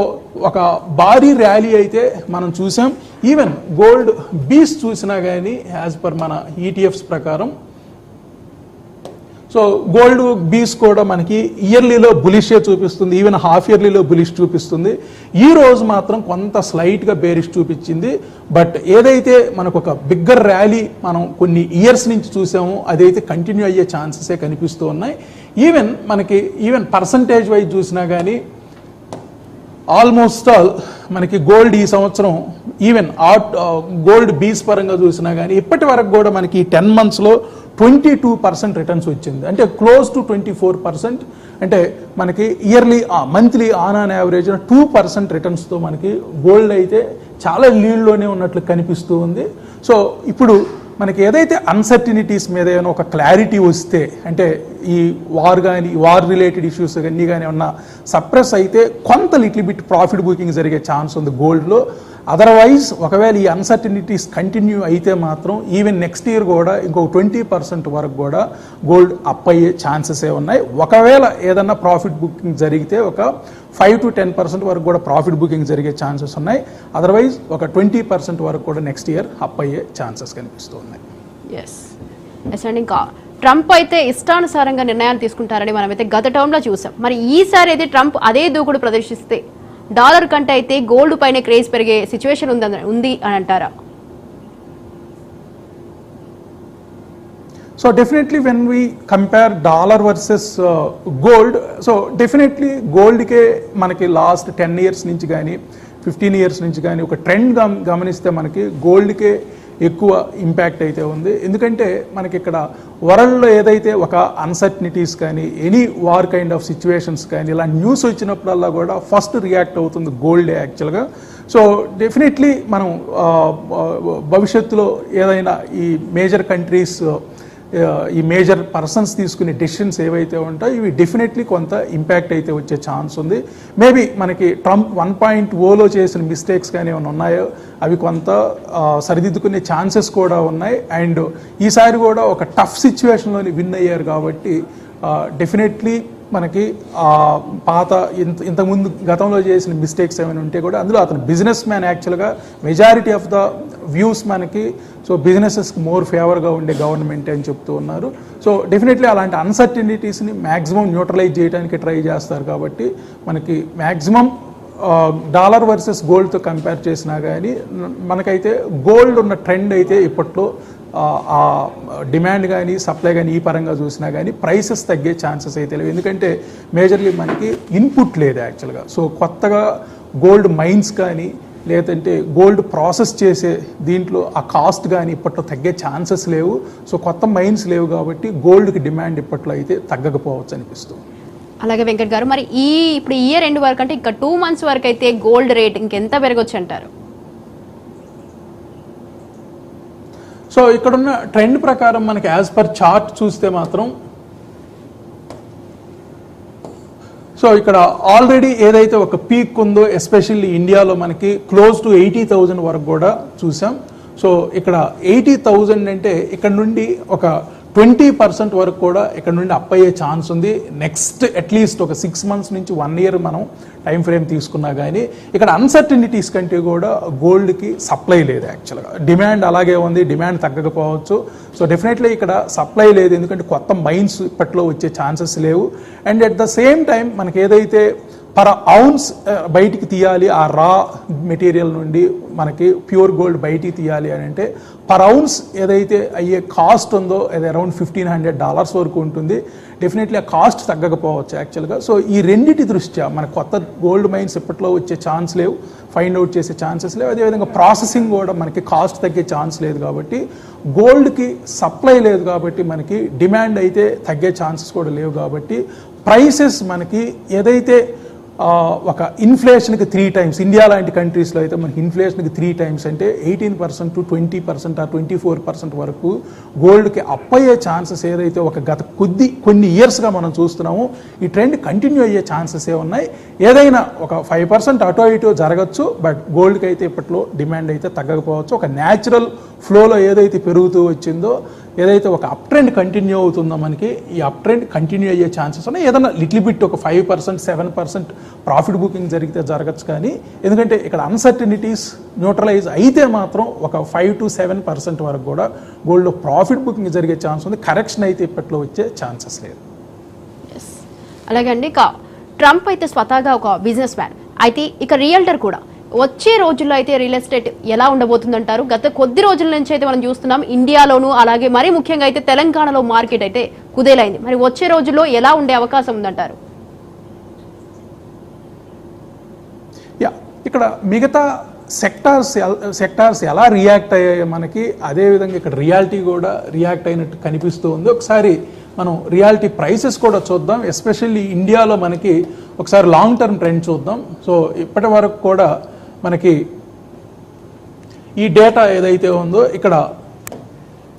ఒక భారీ ర్యాలీ అయితే మనం చూసాం. ఈవెన్ గోల్డ్ బీస్ చూసినా కానీ యాజ్ పర్ మన ఈటీఎఫ్స్ ప్రకారం సో గోల్డ్ బీస్ కూడా మనకి ఇయర్లీలో బులిషే చూపిస్తుంది, ఈవెన్ హాఫ్ ఇయర్లీలో బులిష్ చూపిస్తుంది. ఈ రోజు మాత్రం కొంత స్లైట్గా బేరిష్ చూపించింది. బట్ ఏదైతే మనకు ఒక బిగ్గర్ ర్యాలీ మనం కొన్ని ఇయర్స్ నుంచి చూసామో అదైతే కంటిన్యూ అయ్యే ఛాన్సెసే కనిపిస్తూ ఉన్నాయి. ఈవెన్ పర్సంటేజ్ వైజ్ చూసినా కానీ ఆల్మోస్ట్ ఆల్ మనకి గోల్డ్ ఈ సంవత్సరం ఈవెన్ గోల్డ్ బీస్ పరంగా చూసినా కానీ ఇప్పటి వరకు కూడా మనకి 10 monthsలో 22% రిటర్న్స్ వచ్చింది, అంటే క్లోజ్ టు 24%. అంటే మనకి ఇయర్లీ మంత్లీ ఆన్ యావరేజ్ 2% రిటర్న్స్తో మనకి గోల్డ్ అయితే చాలా లీడ్లోనే ఉన్నట్లు కనిపిస్తూ ఉంది. సో ఇప్పుడు మనకి ఏదైతే అన్సర్టినిటీస్ మీద ఏమైనా ఒక క్లారిటీ వస్తే, అంటే ఈ వార్ రిలేటెడ్ ఇష్యూస్ అన్నీ కానీ ఏమన్నా సప్రెస్ అయితే కొంత లిటిల్ బిట్ ప్రాఫిట్ బుకింగ్ జరిగే ఛాన్స్ ఉంది గోల్డ్లో. అదర్వైజ్ ఒకవేళ ఈ అన్సర్టినిటీస్ కంటిన్యూ అయితే మాత్రం ఈవెన్ నెక్స్ట్ ఇయర్ కూడా ఇంకొక 20% వరకు కూడా గోల్డ్ అప్ అయ్యే ఛాన్సెసే ఉన్నాయి. ఒకవేళ ఏదన్నా ప్రాఫిట్ బుకింగ్ జరిగితే ఒక 5 to 10% వరకు కూడా ప్రాఫిట్ బుకింగ్ జరిగే ఛాన్సెస్ ఉన్నాయి. అదర్వైజ్ ఒక 20% వరకు కూడా నెక్స్ట్ ఇయర్ అప్ అయ్యే ఛాన్సెస్ కనిపిస్తూ ఉన్నాయి. ఎస్ అండి, ఇంకా ట్రంప్ అయితే ఇష్టానుసారంగా నిర్ణయాలు తీసుకుంటారని మనమైతే గత టర్మ్లో చూసాం. మరి ఈసారి అయితే ట్రంప్ అదే దూకుడు ప్రదర్శిస్తే డాలర్ కంటే అయితే గోల్డ్ పైన క్రేజ్ పెరిగే సిచ్యువేషన్ ఉంది అని అంటారా? So definitely when we compare dollar versus gold, so definitely gold ke manaki last 10 years nunchi gaani 15 years nunchi gaani oka trend gamaniste manaki gold ke ఎక్కువ ఇంపాక్ట్ అయితే ఉంది. ఎందుకంటే మనకి ఇక్కడ వరల్డ్లో ఏదైతే ఒక అన్సర్టనిటీస్ కానీ any war kind of situations కానీ ఇలా న్యూస్ వచ్చినప్పుడల్లా కూడా ఫస్ట్ రియాక్ట్ అవుతుంది గోల్డే యాక్చువల్గా. సో డెఫినెట్లీ మనం భవిష్యత్తులో ఏదైనా ఈ మేజర్ కంట్రీస్ ఈ మేజర్ పర్సన్స్ తీసుకునే డెసిషన్స్ ఏవైతే ఉంటాయో ఇవి డెఫినెట్లీ కొంత ఇంపాక్ట్ అయితే వచ్చే ఛాన్స్ ఉంది. మేబీ మనకి ట్రంప్ 1.0లో చేసిన మిస్టేక్స్ కానీ ఏమైనా ఉన్నాయో అవి కొంత సరిదిద్దుకునే ఛాన్సెస్ కూడా ఉన్నాయి. అండ్ ఈసారి కూడా ఒక టఫ్ సిచ్యువేషన్లోని విన్ అయ్యారు కాబట్టి డెఫినెట్లీ మనకి పాత ఇంతకుముందు గతంలో చేసిన మిస్టేక్స్ ఏమైనా ఉంటే కూడా అందులో అతను బిజినెస్ మ్యాన్ యాక్చువల్గా మెజారిటీ ఆఫ్ ద వ్యూస్ మనకి సో బిజినెసెస్కి మోర్ ఫేవర్గా ఉండే గవర్నమెంట్ అని చెప్తూ ఉన్నారు. సో డెఫినెట్లీ అలాంటి అన్సర్టనిటీస్ని మ్యాక్సిమం న్యూట్రలైజ్ చేయడానికి ట్రై చేస్తారు కాబట్టి మనకి మ్యాక్సిమం డాలర్ వర్సెస్ గోల్డ్తో కంపేర్ చేసినా కానీ మనకైతే గోల్డ్ ఉన్న ట్రెండ్ అయితే ఇప్పట్లో ఆ డిమాండ్ కానీ సప్లై కానీ ఈ పరంగా చూసినా కానీ ప్రైసెస్ తగ్గే ఛాన్సెస్ అయితే లేవు. ఎందుకంటే మేజర్లీ మనకి ఇన్పుట్ లేదు యాక్చువల్గా. సో కొత్తగా గోల్డ్ మైన్స్ కానీ లేదంటే గోల్డ్ ప్రాసెస్ చేసే దీంట్లో ఆ కాస్ట్ కానీ ఇప్పట్లో తగ్గే ఛాన్సెస్ లేవు. సో కొత్త మైన్స్ లేవు కాబట్టి గోల్డ్కి డిమాండ్ ఇప్పట్లో అయితే తగ్గకపోవచ్చు అనిపిస్తుంది. అలాగే వెంకట్ గారు, మరి ఇప్పుడు ఇయర్ ఎండ్ వరకు అంటే ఇంకా 2 months వరకు అయితే గోల్డ్ రేట్ ఇంకెంత పెరగొచ్చు అంటారు? సో ఇక్కడున్న ట్రెండ్ ప్రకారం మనకి యాజ్ పర్ చార్ట్ చూస్తే మాత్రం సో ఇక్కడ ఆల్రెడీ ఏదైతే ఒక పీక్ ఉందో ఎస్పెషల్లీ ఇండియాలో మనకి క్లోజ్ టు 80,000 వరకు కూడా చూసాం. సో ఇక్కడ 80,000 అంటే ఇక్కడ నుండి ఒక 20% వరకు కూడా ఇక్కడ నుండి అప్ అయ్యే ఛాన్స్ ఉంది. నెక్స్ట్ అట్లీస్ట్ ఒక 6 months నుంచి 1 year మనం టైం ఫ్రేమ్ తీసుకున్నా కానీ ఇక్కడ అన్సర్టనిటీస్ కంటే కూడా గోల్డ్కి సప్లై లేదు యాక్చువల్గా. డిమాండ్ అలాగే ఉంది, డిమాండ్ తగ్గకపోవచ్చు. సో డెఫినెట్లీ ఇక్కడ సప్లై లేదు ఎందుకంటే కొత్త మైన్స్ ఇప్పట్లో వచ్చే ఛాన్సెస్ లేవు. And at the same time మనకి ఏదైతే పర్ ఔన్స్ బయటికి తీయాలి ఆ రా మెటీరియల్ నుండి మనకి ప్యూర్ గోల్డ్ బయటికి తీయాలి అని అంటే పర్ ఔన్స్ ఏదైతే అయ్యే కాస్ట్ ఉందో అది అరౌండ్ $1,500 వరకు ఉంటుంది. డెఫినెట్లీ ఆ కాస్ట్ తగ్గకపోవచ్చు యాక్చువల్గా. సో ఈ రెండింటి దృష్ట్యా మన కొత్త గోల్డ్ మైన్స్ ఇప్పట్లో వచ్చే ఛాన్స్ లేవు, ఫైండ్ అవుట్ చేసే ఛాన్సెస్ లేవు. అదేవిధంగా ప్రాసెసింగ్ కూడా మనకి కాస్ట్ తగ్గే ఛాన్స్ లేదు కాబట్టి గోల్డ్కి సప్లై లేదు కాబట్టి మనకి డిమాండ్ అయితే తగ్గే ఛాన్సెస్ కూడా లేవు కాబట్టి ప్రైసెస్ మనకి ఏదైతే ఒక ఇన్ఫ్లేషన్కి 3 times ఇండియా లాంటి కంట్రీస్లో అయితే మనకి ఇన్ఫ్లేషన్కి 3 times అంటే 18% to 20% ఆ 24% వరకు గోల్డ్కి అప్ అయ్యే ఛాన్సెస్ ఏదైతే ఒక గత కొన్ని ఇయర్స్గా మనం చూస్తున్నామో ఈ ట్రెండ్ కంటిన్యూ అయ్యే ఛాన్సెస్ ఉన్నాయి. ఏదైనా ఒక 5% అటో ఇటో జరగచ్చు, బట్ గోల్డ్కి అయితే ఇప్పట్లో డిమాండ్ అయితే తగ్గకపోవచ్చు. ఒక న్యాచురల్ ఫ్లోలో ఏదైతే పెరుగుతూ వచ్చిందో ఏదైతే ఒక అప్ ట్రెండ్ కంటిన్యూ అవుతుందో మనకి ఈ అప్ ట్రెండ్ కంటిన్యూ అయ్యే ఛాన్సెస్ ఉన్నాయి. ఏదైనా లిటిల్ బిట్ ఒక 5% 7% ప్రాఫిట్ బుకింగ్ జరిగితే జరగచ్చు కానీ ఎందుకంటే ఇక్కడ అన్సర్టనిటీస్ న్యూట్రలైజ్ అయితే మాత్రం ఒక 5 to 7% వరకు కూడా గోల్డ్లో ప్రాఫిట్ బుకింగ్ జరిగే ఛాన్స్ ఉంది. కరెక్షన్ అయితే ఇప్పట్లో వచ్చే ఛాన్సెస్ లేదు. అలాగే అండి, ఇక ట్రంప్ అయితే స్వతహాగా ఒక బిజినెస్ మ్యాన్ అయితే ఇక రియల్టర్ కూడా. వచ్చే రోజుల్లో అయితే రియల్ ఎస్టేట్ ఎలా ఉండబోతుందంటారు? గత కొద్ది రోజుల నుంచి అయితే మనం చూస్తున్నాం ఇండియాలోను అలాగే మరీ ముఖ్యంగా అయితే తెలంగాణలో మార్కెట్ అయితే కుదేలైంది. మరి వచ్చే రోజుల్లో ఎలా ఉండే అవకాశం ఉందంటారు? ఇక్కడ మిగతా సెక్టార్స్ ఎలా రియాక్ట్ అయ్యాయో మనకి అదేవిధంగా ఇక్కడ రియాలిటీ కూడా రియాక్ట్ అయినట్టు కనిపిస్తూ ఉంది. ఒకసారి మనం రియాలిటీ ప్రైసెస్ కూడా చూద్దాం. ఎస్పెషల్లీ ఇండియాలో మనకి ఒకసారి లాంగ్ టర్మ్ ట్రెండ్ చూద్దాం. సో ఇప్పటి వరకు కూడా మనకి ఈ డేటా ఏదైతే ఉందో ఇక్కడ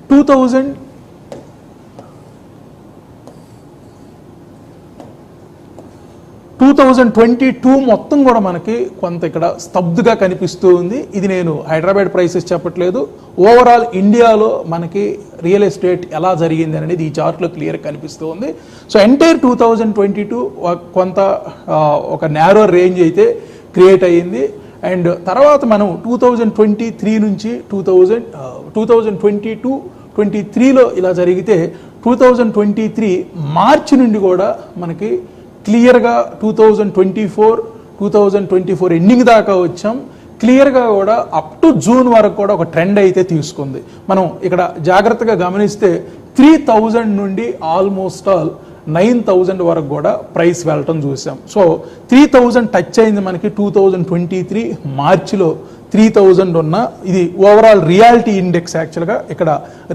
2022 మొత్తం కూడా మనకి కొంత ఇక్కడ స్తబ్దుగా కనిపిస్తూ ఉంది. ఇది నేను హైదరాబాద్ ప్రైసెస్ చెప్పట్లేదు, ఓవరాల్ ఇండియాలో మనకి రియల్ ఎస్టేట్ ఎలా జరిగింది అనేది ఈ చార్ట్లో క్లియర్గా కనిపిస్తూ ఉంది. సో ఎంటైర్ 2022 కొంత ఒక నేరో రేంజ్ అయితే క్రియేట్ అయ్యింది. అండ్ తర్వాత మనం 2023 నుంచి 2022-23లో ఇలా జరిగితే 2023 మార్చి నుండి కూడా మనకి క్లియర్గా 2024 2024 ఎండింగ్ దాకా వచ్చాం. క్లియర్గా కూడా అప్ టు జూన్ వరకు కూడా ఒక ట్రెండ్ అయితే తీసుకుంది. మనం ఇక్కడ జాగ్రత్తగా గమనిస్తే 3000 నుండి ఆల్మోస్ట్ ఆల్ 9000 వరకు కూడా ప్రైస్ వెళ్ళటం చూసాం. సో 3000 టచ్ అయింది మనకి 2023 మార్చిలో 3000 ఉన్న ఇది ఓవరాల్ రియాలిటీ ఇండెక్స్. యాక్చువల్గా ఇక్కడ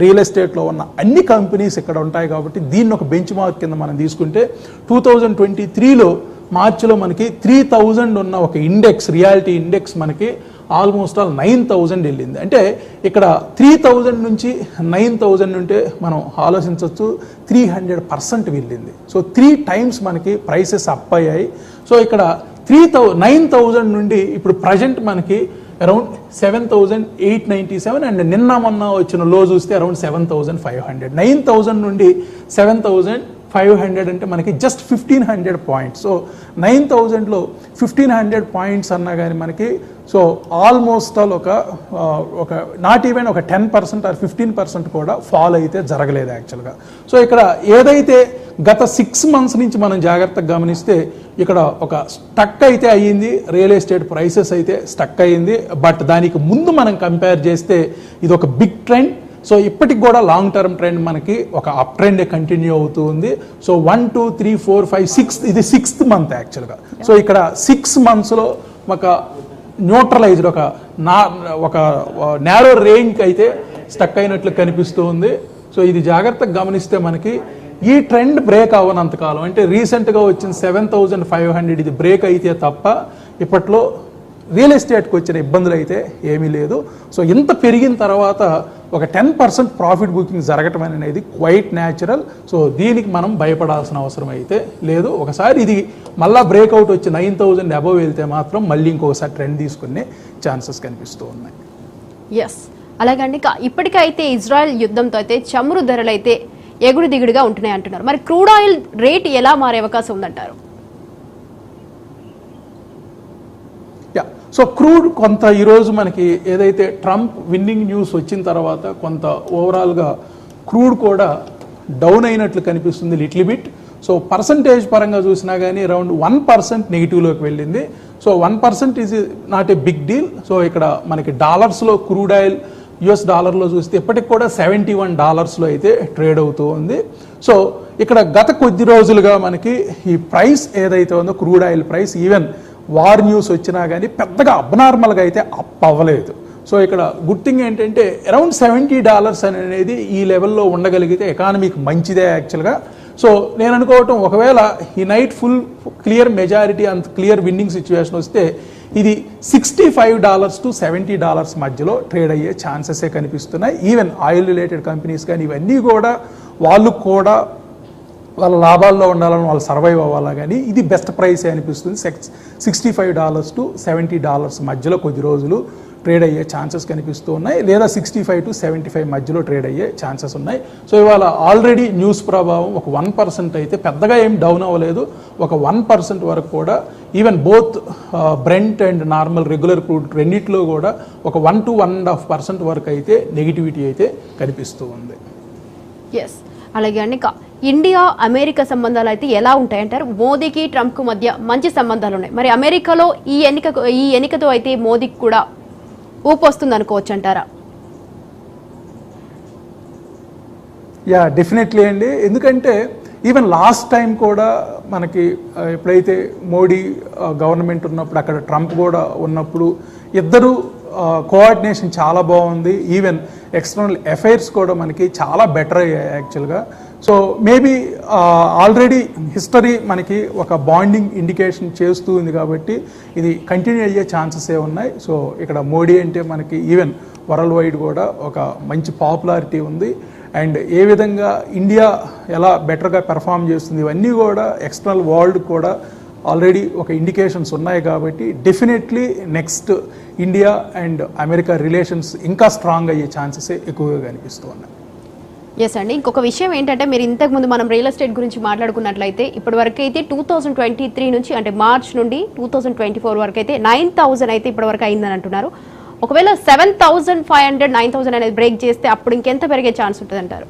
రియల్ ఎస్టేట్లో ఉన్న అన్ని కంపెనీస్ ఇక్కడ ఉంటాయి కాబట్టి దీన్ని ఒక బెంచ్ మార్క్ కింద మనం తీసుకుంటే 2023లో మార్చిలో మనకి 3000 ఉన్న ఒక ఇండెక్స్, రియాలిటీ ఇండెక్స్ మనకి ఆల్మోస్ట్ ఆల్ 9000 వెళ్ళింది. అంటే ఇక్కడ 3000 నుంచి 9000 ఉంటే మనం ఆలోచించవచ్చు 300% వెళ్ళింది. సో 3 టైమ్స్ మనకి ప్రైసెస్ అప్ అయ్యాయి. సో ఇక్కడ 9000 నుండి ఇప్పుడు ప్రజెంట్ మనకి అరౌండ్ 7897 అండ్ నిన్న మొన్న వచ్చిన లో చూస్తే అరౌండ్ 7500. 9000 నుండి 7500 అంటే మనకి జస్ట్ 1500 పాయింట్స్. సో 9000లో 1500 పాయింట్స్ అన్నా కానీ మనకి సో ఆల్మోస్ట్ ఆల్ ఒక నాట్ ఈవెన్ ఒక 10% ఆర్ 15% కూడా ఫాల్ అయితే జరగలేదు యాక్చువల్గా. సో ఇక్కడ ఏదైతే గత 6 మంత్స్ నుంచి మనం జాగ్రత్తగా గమనిస్తే ఇక్కడ ఒక స్టక్ అయితే అయ్యింది, రియల్ ఎస్టేట్ ప్రైసెస్ అయితే స్టక్ అయ్యింది. బట్ దానికి ముందు మనం కంపేర్ చేస్తే ఇది ఒక బిగ్ ట్రెండ్. సో ఇప్పటికి కూడా లాంగ్ టర్మ్ ట్రెండ్ మనకి ఒక అప్ ట్రెండ్ కంటిన్యూ అవుతూ ఉంది. సో 1 2 3 4 5 6 ఇది 6th మంత్ యాక్చువల్గా. సో ఇక్కడ 6 మంత్స్లో ఒక న్యూట్రలైజ్డ్ ఒక నేరో రేంజ్ అయితే స్టక్ అయినట్లు కనిపిస్తూ ఉంది. సో ఇది జాగ్రత్తగా గమనిస్తే మనకి ఈ ట్రెండ్ బ్రేక్ అవ్వనంతకాలం, అంటే రీసెంట్గా వచ్చిన 7500 ఇది బ్రేక్ అయితే తప్ప ఇప్పట్లో రియల్ ఎస్టేట్కి వచ్చిన ఇబ్బందులు అయితే ఏమీ లేదు. సో ఇంత పెరిగిన తర్వాత ఒక 10% ప్రాఫిట్ బుకింగ్ జరగటం అనేది క్వైట్ న్యాచురల్. సో దీనికి మనం భయపడాల్సిన అవసరం అయితే లేదు. ఒకసారి ఇది మళ్ళీ బ్రేక్అవుట్ వచ్చి 9000 అబవ్ వెళ్తే మాత్రం మళ్ళీ ఇంకొకసారి ట్రెండ్ తీసుకునే ఛాన్సెస్ కనిపిస్తూ ఉన్నాయి. ఎస్, అలాగండి. ఇప్పటికైతే ఇజ్రాయెల్ యుద్ధంతో అయితే చమురు ధరలు అయితే ఎగుడు దిగుడుగా ఉంటున్నాయి అంటున్నారు. మరి క్రూడ్ ఆయిల్ రేట్ ఎలా మారే అవకాశం ఉందంటారు? సో క్రూడ్ కొంత ఈరోజు మనకి ఏదైతే ట్రంప్ విన్నింగ్ న్యూస్ వచ్చిన తర్వాత కొంత ఓవరాల్గా క్రూడ్ కూడా డౌన్ అయినట్లు కనిపిస్తుంది లిటిల్ బిట్. సో పర్సంటేజ్ పరంగా చూసినా కానీ అరౌండ్ 1% నెగిటివ్లోకి వెళ్ళింది. So 1% is not a big deal. So ఇక్కడ మనకి డాలర్స్లో క్రూడ్ ఆయిల్ US డాలర్లో చూస్తే ఇప్పటికి కూడా $71 అయితే ట్రేడ్ అవుతూ ఉంది. సో ఇక్కడ గత కొద్ది రోజులుగా మనకి ఈ ప్రైస్ ఏదైతే ఉందో crude oil price even war news వచ్చినా కానీ పెద్దగా అబ్నార్మల్గా అయితే అప్ అవ్వలేదు. సో ఇక్కడ గుడ్ థింగ్ ఏంటంటే అరౌండ్ $70 అనేది ఈ లెవెల్లో ఉండగలిగితే ఎకానమీకి మంచిదే యాక్చువల్గా. సో నేను అనుకోవటం ఒకవేళ ఈ నైట్ ఫుల్ క్లియర్ మెజారిటీ అంత క్లియర్ విన్నింగ్ సిచ్యువేషన్ వస్తే ఇది $65 to $70 మధ్యలో ట్రేడ్ అయ్యే ఛాన్సెసే కనిపిస్తున్నాయి. ఈవెన్ ఆయిల్ రిలేటెడ్ కంపెనీస్ కానీ ఇవన్నీ కూడా వాళ్ళు కూడా వాళ్ళ లాభాల్లో ఉండాలని వాళ్ళు సర్వైవ్ అవ్వాలా కానీ ఇది బెస్ట్ ప్రైసే అనిపిస్తుంది. $65 to $70 మధ్యలో కొద్ది రోజులు ట్రేడ్ అయ్యే ఛాన్సెస్ కనిపిస్తూ ఉన్నాయి, లేదా 65 to 75 మధ్యలో ట్రేడ్ అయ్యే ఛాన్సెస్ ఉన్నాయి. సో ఇవాళ ఆల్రెడీ న్యూస్ ప్రభావం ఒక 1% అయితే పెద్దగా ఏం డౌన్ అవ్వలేదు. ఒక 1% వరకు కూడా even both Brent and normal regular crude రెండిట్లో కూడా ఒక 1 to 1.5% వరకు అయితే నెగిటివిటీ అయితే కనిపిస్తూ ఉంది. ఎస్, అలాగే అండి. ఇండియా అమెరికా సంబంధాలు అయితే ఎలా ఉంటాయంటారు? మోదీకి ట్రంప్కు మధ్య మంచి సంబంధాలు ఉన్నాయి. మరి అమెరికాలో ఈ ఎన్నికతో అయితే మోదీకి కూడా ఊపు వస్తుంది అనుకోవచ్చు అంటారా? యా, డెఫినెట్లీ అండి. ఎందుకంటే ఈవెన్ లాస్ట్ టైం కూడా మనకి ఎప్పుడైతే మోడీ గవర్నమెంట్ ఉన్నప్పుడు అక్కడ ట్రంప్ కూడా ఉన్నప్పుడు ఇద్దరు కోఆర్డినేషన్ చాలా బాగుంది. ఈవెన్ ఎక్స్టర్నల్ అఫైర్స్ కూడా మనకి చాలా బెటర్ అయ్యాయి యాక్చువల్గా. సో మేబీ ఆల్రెడీ హిస్టరీ మనకి ఒక బాండింగ్ ఇండికేషన్ చేస్తూ ఉంది కాబట్టి ఇది కంటిన్యూ అయ్యే ఛాన్సెసే ఉన్నాయి. సో ఇక్కడ మోడీ అంటే మనకి ఈవెన్ వరల్డ్ వైడ్ కూడా ఒక మంచి పాపులారిటీ ఉంది. అండ్ ఏ విధంగా ఇండియా ఎలా బెటర్గా పెర్ఫామ్ చేస్తుంది ఇవన్నీ కూడా ఎక్స్టర్నల్ వరల్డ్ కూడా ఆల్రెడీ ఒక ఇండికేషన్స్ ఉన్నాయి కాబట్టి definitely next India and America relations ఇంకా స్ట్రాంగ్ అయ్యే ఛాన్సెస్ ఎక్కువగా కనిపిస్తూ ఉన్నాయి. ఎస్ అండి. ఇంకొక విషయం ఏంటంటే మీరు ఇంతకుముందు మనం రియల్ ఎస్టేట్ గురించి మాట్లాడుకున్నట్లయితే ఇప్పటి వరకు అయితే 2023 నుంచి అంటే మార్చ్ నుండి 2024 వరకు అయితే 9,000 అయితే ఇప్పటి వరకు అయిందని అంటున్నారు. ఒకవేళ 7,500 9,000 అనేది బ్రేక్ చేస్తే అప్పుడు ఇంకెంత పెరిగే ఛాన్స్ ఉంటుంది అంటారు?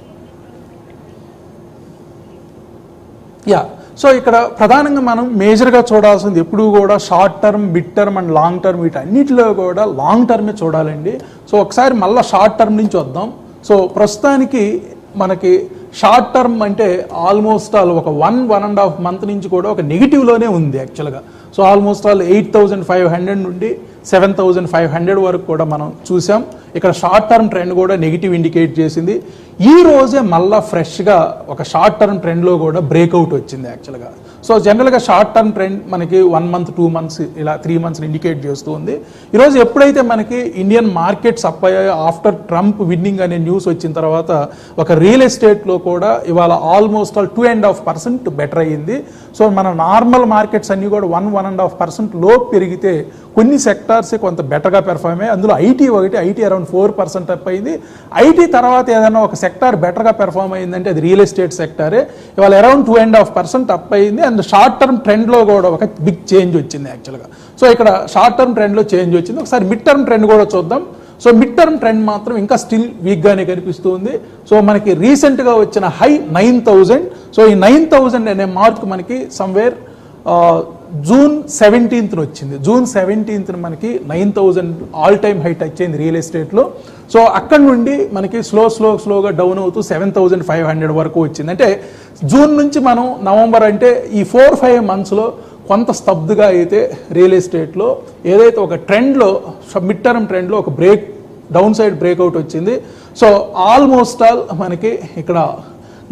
యా, సో ఇక్కడ ప్రధానంగా మనం మేజర్గా చూడాల్సింది ఎప్పుడు కూడా short term, mid term and long term, వీటన్నిటిలో కూడా లాంగ్ టర్మే చూడాలండి. సో ఒకసారి మళ్ళీ షార్ట్ టర్మ్ నుంచి వద్దాం. సో ప్రస్తుతానికి మనకి షార్ట్ టర్మ్ అంటే ఆల్మోస్ట్ ఆల్ ఒక 1.5 మంత్ నుంచి కూడా ఒక నెగిటివ్లోనే ఉంది యాక్చువల్గా. సో ఆల్మోస్ట్ ఆల్ 8,500 నుండి 7,500 వరకు కూడా మనం చూసాం. ఇక్కడ షార్ట్ టర్మ్ ట్రెండ్ కూడా నెగిటివ్ ఇండికేట్ చేసింది. ఈ రోజే మళ్ళా ఫ్రెష్గా ఒక షార్ట్ టర్మ్ ట్రెండ్లో కూడా బ్రేక్అవుట్ వచ్చింది యాక్చువల్గా. సో జనరల్గా షార్ట్ టర్మ్ ట్రెండ్ మనకి 1 మంత్ 2 మంత్స్ ఇలా 3 మంత్స్ ఇండికేట్ చేస్తూ ఉంది. ఈరోజు ఎప్పుడైతే మనకి ఇండియన్ మార్కెట్స్ అప్ అయ్యాయో ఆఫ్టర్ ట్రంప్ విన్నింగ్ అనే న్యూస్ వచ్చిన తర్వాత ఒక రియల్ ఎస్టేట్లో కూడా ఇవాళ ఆల్మోస్ట్ ఆల్ 2.5% బెటర్ అయ్యింది. సో మన నార్మల్ మార్కెట్స్ అన్నీ కూడా 1.5% లోపు పెరిగితే కొన్ని సెక్టార్స్ కొంత బెటర్గా పెర్ఫార్మ్ అయ్యాయి. అందులో ఐటీ అరౌండ్ 4% అప్ అయింది. ఐటీ తర్వాత ఏదైనా ఒక సెక్టార్ బెటర్గా పెర్ఫార్మ్ అయిందంటే అది రియల్ ఎస్టేట్ సెక్టారే. ఇవాళ అరౌండ్ 2.5% అప్ అయింది. అండ్ షార్ట్ టర్మ్ ట్రెండ్లో కూడా ఒక బిగ్ చేంజ్ వచ్చింది యాక్చువల్గా. సో ఇక్కడ షార్ట్ టర్మ్ ట్రెండ్లో చేంజ్ వచ్చింది. ఒకసారి మిడ్ టర్మ్ ట్రెండ్ కూడా చూద్దాం. సో మిడ్ టర్మ్ ట్రెండ్ మాత్రం ఇంకా స్టిల్ వీక్గానే కనిపిస్తుంది. సో మనకి రీసెంట్గా వచ్చిన హై 9,000. సో ఈ 9,000 అనే మార్క్ మనకి సమ్వేర్ జూన్ 17th వచ్చింది. జూన్ 17th మనకి 9,000 ఆల్ టైమ్ హై టచ్ అయింది రియల్ ఎస్టేట్లో. సో అక్కడ నుండి మనకి స్లోగా డౌన్ అవుతూ 7,500 వరకు వచ్చింది. అంటే జూన్ నుంచి మనం నవంబర్ అంటే ఈ 4-5 మంత్స్లో కొంత స్తబ్దుగా అయితే రియల్ ఎస్టేట్లో ఏదైతే ఒక ట్రెండ్లో మిడ్ టర్మ్ ట్రెండ్లో ఒక డౌన్ సైడ్ బ్రేక్అవుట్ వచ్చింది. సో ఆల్మోస్ట్ ఆల్ మనకి ఇక్కడ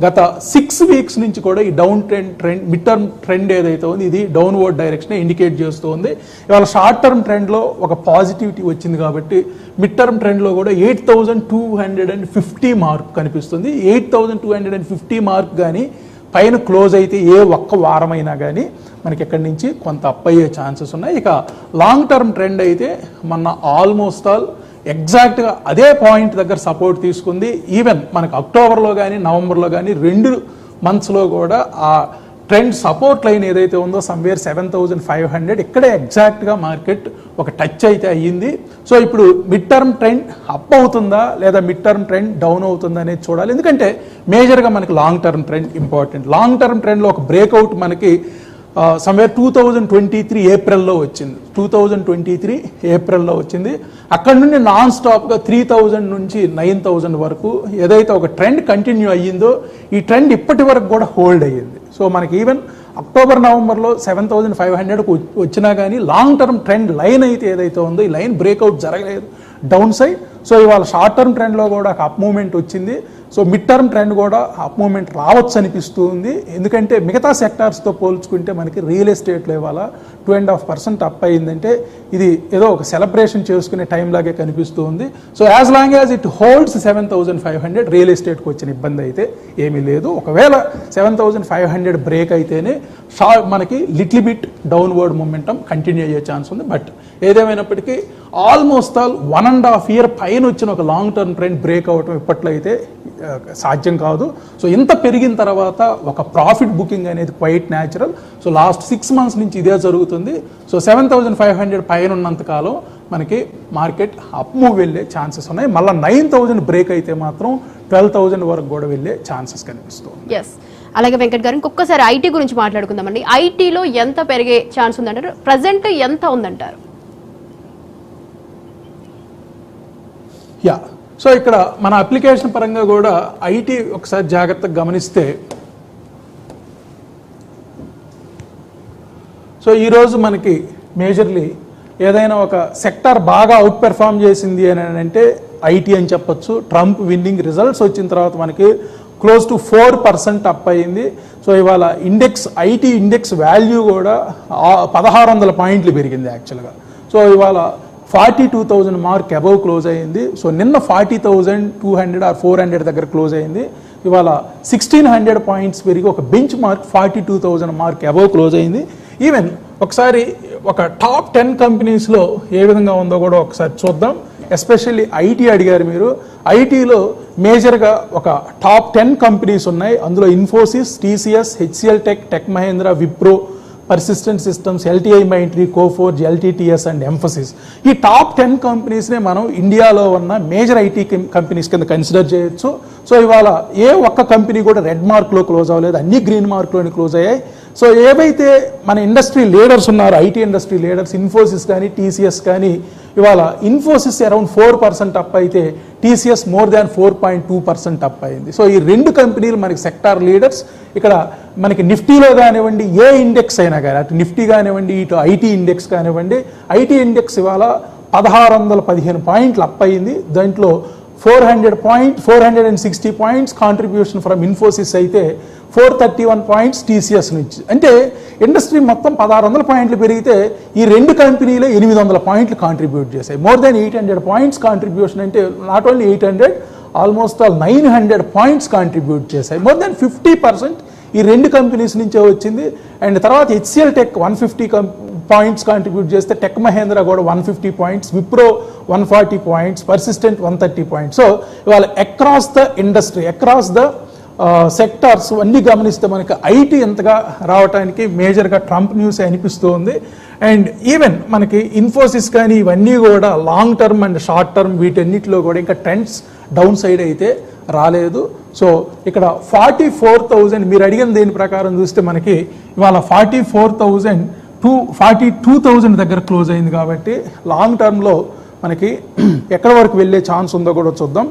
గత 6 వీక్స్ నుంచి కూడా ఈ down trend mid term trend ఏదైతే ఉంది ఇది డౌన్వర్డ్ డైరెక్షన్ ఇండికేట్ చేస్తూ ఉంది. ఇవాళ షార్ట్ టర్మ్ ట్రెండ్లో ఒక పాజిటివిటీ వచ్చింది కాబట్టి మిడ్ టర్మ్ ట్రెండ్లో కూడా 8,250 మార్క్ కనిపిస్తుంది. 8,250 మార్క్ కానీ పైన క్లోజ్ అయితే ఏ ఒక్క వారమైనా కానీ మనకి ఎక్కడి నుంచి కొంత అప్ అయ్యే ఛాన్సెస్ ఉన్నాయి. ఇక లాంగ్ టర్మ్ ట్రెండ్ అయితే మన ఆల్మోస్ట్ ఆల్ ఎగ్జాక్ట్గా అదే పాయింట్ దగ్గర సపోర్ట్ తీసుకుంది. ఈవెన్ మనకు అక్టోబర్లో కానీ నవంబర్లో కానీ 2 మంత్స్లో కూడా ఆ ట్రెండ్ సపోర్ట్ లైన్ ఏదైతే ఉందో సమ్వేర్ 7,500 ఇక్కడే ఎగ్జాక్ట్గా మార్కెట్ ఒక టచ్ అయితే అయ్యింది. సో ఇప్పుడు మిడ్ టర్మ్ ట్రెండ్ అప్ అవుతుందా లేదా మిడ్ టర్మ్ ట్రెండ్ డౌన్ అవుతుందా అనేది చూడాలి. ఎందుకంటే మేజర్గా మనకి long term trend important. Long term ట్రెండ్లో ఒక బ్రేక్అవుట్ మనకి సమ్వేర్ 2023 ఏప్రిల్లో వచ్చింది. 2023 ఏప్రిల్లో వచ్చింది. అక్కడ నుండి నాన్ స్టాప్గా 3,000 నుంచి 9,000 వరకు ఏదైతే ఒక ట్రెండ్ కంటిన్యూ అయ్యిందో ఈ ట్రెండ్ ఇప్పటి వరకు కూడా హోల్డ్ అయ్యింది. సో మనకి ఈవెన్ అక్టోబర్ నవంబర్లో 7,500 వచ్చినా కానీ లాంగ్ టర్మ్ ట్రెండ్ లైన్ అయితే ఏదైతే ఉందో ఈ లైన్ బ్రేక్అవుట్ జరగలేదు డౌన్ సైడ్. సో ఇవాళ షార్ట్ టర్మ్ ట్రెండ్లో కూడా ఒక అప్ మూమెంట్ వచ్చింది. సో మిడ్ టర్మ్ ట్రెండ్ కూడా అప్ మూమెంట్ రావచ్చు అనిపిస్తుంది. ఎందుకంటే మిగతా సెక్టార్స్తో పోల్చుకుంటే మనకి రియల్ ఎస్టేట్లో ఇవాళ 2.5% అప్ అయ్యిందంటే ఇది ఏదో ఒక సెలబ్రేషన్ చేసుకునే టైం లాగే కనిపిస్తూ ఉంది. So as long as it holds 7,500 real ఎస్టేట్కి వచ్చిన ఇబ్బంది అయితే ఏమీ లేదు. ఒకవేళ 7,500 బ్రేక్ అయితేనే మనకి little bit downward momentum continue అయ్యే ఛాన్స్ ఉంది. బట్ ఏదేమైనప్పటికీ ఆల్మోస్ట్ ఆల్ 1.5 year పైన వచ్చిన ఒక లాంగ్ టర్మ్ ట్రెండ్ బ్రేక్ అవటం ఇప్పట్లో అయితే సాధ్యం కాదు. సో ఇంత పెరిగిన తర్వాత ఒక ప్రాఫిట్ బుకింగ్ అనేది quite natural. So last 6 months నుంచి ఇదే జరుగుతుంది. సో 7,500 పైన ఉన్నంత కాలం మనకి మార్కెట్ అప్ మూవ్ వెళ్ళే ఛాన్సెస్ ఉన్నాయి. మళ్ళీ 9,000 బ్రేక్ అయితే మాత్రం 12,000 వరకు కూడా వెళ్ళే ఛాన్సెస్ కనిపిస్తుంది. అలాగే వెంకట్ గారు ఇంకొకసారి ఐటీ గురించి మాట్లాడుకుందామండి. ఐటీలో ఎంత పెరిగే ఛాన్స్ ఉందంటారు? ప్రజెంట్ ఎంత ఉందంటారు? సో ఇక్కడ మన అప్లికేషన్ పరంగా కూడా ఐటీ ఒకసారి జాగ్రత్తగా గమనిస్తే సో ఈరోజు మనకి మేజర్లీ ఏదైనా ఒక సెక్టార్ బాగా అవుట్ పెర్ఫామ్ చేసింది అని అంటే ఐటీ అని చెప్పొచ్చు. ట్రంప్ విన్నింగ్ రిజల్ట్స్ వచ్చిన తర్వాత మనకి క్లోజ్ టు 4% అప్ అయింది. సో ఇవాళ ఐటీ ఇండెక్స్ వాల్యూ కూడా 1,600 పాయింట్లు పెరిగింది యాక్చువల్గా. సో ఇవాళ 42,000 మార్క్ అబవ్ క్లోజ్ అయ్యింది. సో నిన్న 40,200 or 400 దగ్గర క్లోజ్ అయింది. ఇవాళ 1,600 పాయింట్స్ పెరిగి ఒక bench mark 42,000 mark above close అయింది. ఈవెన్ ఒకసారి ఒక టాప్ 10 కంపెనీస్లో ఏ విధంగా ఉందో కూడా ఒకసారి చూద్దాం. ఎస్పెషల్లీ ఐటీ అడిగారు మీరు. ఐటీలో మేజర్గా ఒక టాప్ 10 కంపెనీస్ ఉన్నాయి. అందులో Infosys, TCS, HCL tech, tech Mahindra, Wipro, persistent systems, LTI Mindtree, Coforge, LTTS and Mphasis. ఈ టాప్ 10 కంపెనీస్నే మనం ఇండియాలో ఉన్న మేజర్ ఐటీ కంపెనీస్ కింద కన్సిడర్ చేయొచ్చు. సో ఇవాళ ఏ ఒక్క కంపెనీ కూడా రెడ్ మార్క్లో క్లోజ్ అవ్వలేదు, అన్ని గ్రీన్ మార్క్లోని క్లోజ్ అయ్యాయి. సో ఏవైతే మన ఇండస్ట్రీ లీడర్స్ ఉన్నారో, ఐటీ ఇండస్ట్రీ లీడర్స్, ఇన్ఫోసిస్ కానీ టీసీఎస్ కానీ, ఇవాళ ఇన్ఫోసిస్ అరౌండ్ 4% అప్ అయితే టీసీఎస్ మోర్ దాన్ 4.2% అప్ అయింది. సో ఈ రెండు కంపెనీలు మనకి సెక్టార్ లీడర్స్. ఇక్కడ మనకి నిఫ్టీలో కానివ్వండి, ఏ ఇండెక్స్ అయినా కానీ, అటు నిఫ్టీ కానివ్వండి, ఇటు ఐటీ ఇండెక్స్ కానివ్వండి, ఐటీ ఇండెక్స్ ఇవాళ 1615 పాయింట్లు అప్ అయింది. దాంట్లో 460 పాయింట్స్ కాంట్రిబ్యూషన్ ఫ్రమ్ ఇన్ఫోసిస్ అయితే 431 పాయింట్స్ టీసీఎస్ నుంచి. అంటే ఇండస్ట్రీ మొత్తం 1600 పాయింట్లు పెరిగితే ఈ రెండు కంపెనీలే 800 పాయింట్లు కాంట్రిబ్యూట్ చేశాయి. మోర్ దాన్ 800 పాయింట్స్ కాంట్రిబ్యూషన్ అంటే not only 800, almost all 900 points contribute చేశాయి. మోర్ దాన్ 50% ఈ రెండు కంపెనీస్ నుంచే వచ్చింది. అండ్ తర్వాత హెచ్సిఎల్ టెక్ 150 పాయింట్స్ కాంట్రిబ్యూట్ చేస్తే, టెక్ మహేంద్ర కూడా 150 పాయింట్స్, Wipro 140 points, Persistent 130 points. So ఇవాళ across the industry, across the sectors అన్నీ గమనిస్తే మనకి ఐటీ ఎంతగా రావడానికి మేజర్గా ట్రంప్ న్యూస్ అనిపిస్తూ ఉంది. అండ్ ఈవెన్ మనకి ఇన్ఫోసిస్ కానీ ఇవన్నీ కూడా long term and short term వీటన్నిటిలో కూడా ఇంకా ట్రెండ్స్ డౌన్ సైడ్ అయితే రాలేదు. సో ఇక్కడ 44,000 మీరు అడిగిన దేని ప్రకారం చూస్తే మనకి ఇవాళ 42,000 దగ్గర క్లోజ్ అయింది. కాబట్టి లాంగ్ టర్మ్లో మనకి ఎక్కడ వరకు వెళ్ళే ఛాన్స్ ఉందో కూడా చూద్దాం.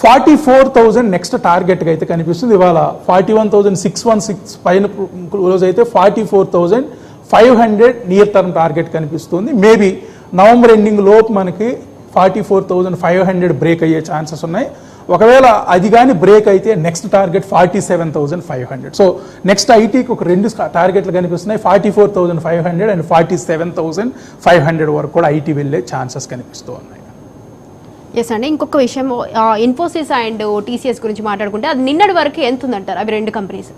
44,000 నెక్స్ట్ టార్గెట్గా అయితే కనిపిస్తుంది. ఇవాళ 41,616 పైన క్లోజ్ అయితే 44,500 నియర్ టర్మ్ టార్గెట్ కనిపిస్తుంది. మేబీ నవంబర్ ఎండింగ్ లోపు మనకి 44,500 బ్రేక్ అయ్యే ఛాన్సెస్ ఉన్నాయి. ఒకవేళ అది కానీ బ్రేక్ అయితే నెక్స్ట్ టార్గెట్ 47,500. సో నెక్స్ట్ ఐటీకి ఒక రెండు టార్గెట్లు కనిపిస్తున్నాయి, 44,500 అండ్ 47,500 వరకు కూడా ఐటీ వెళ్ళే ఛాన్సెస్ కనిపిస్తూ ఉన్నాయి. ఎస్ అండి, ఇంకొక విషయం, ఇన్ఫోసిస్ అండ్ టీసీఎస్ గురించి మాట్లాడుకుంటే అది నిన్నటి వరకు ఎంత ఉందంటారు అవి రెండు కంపెనీస్?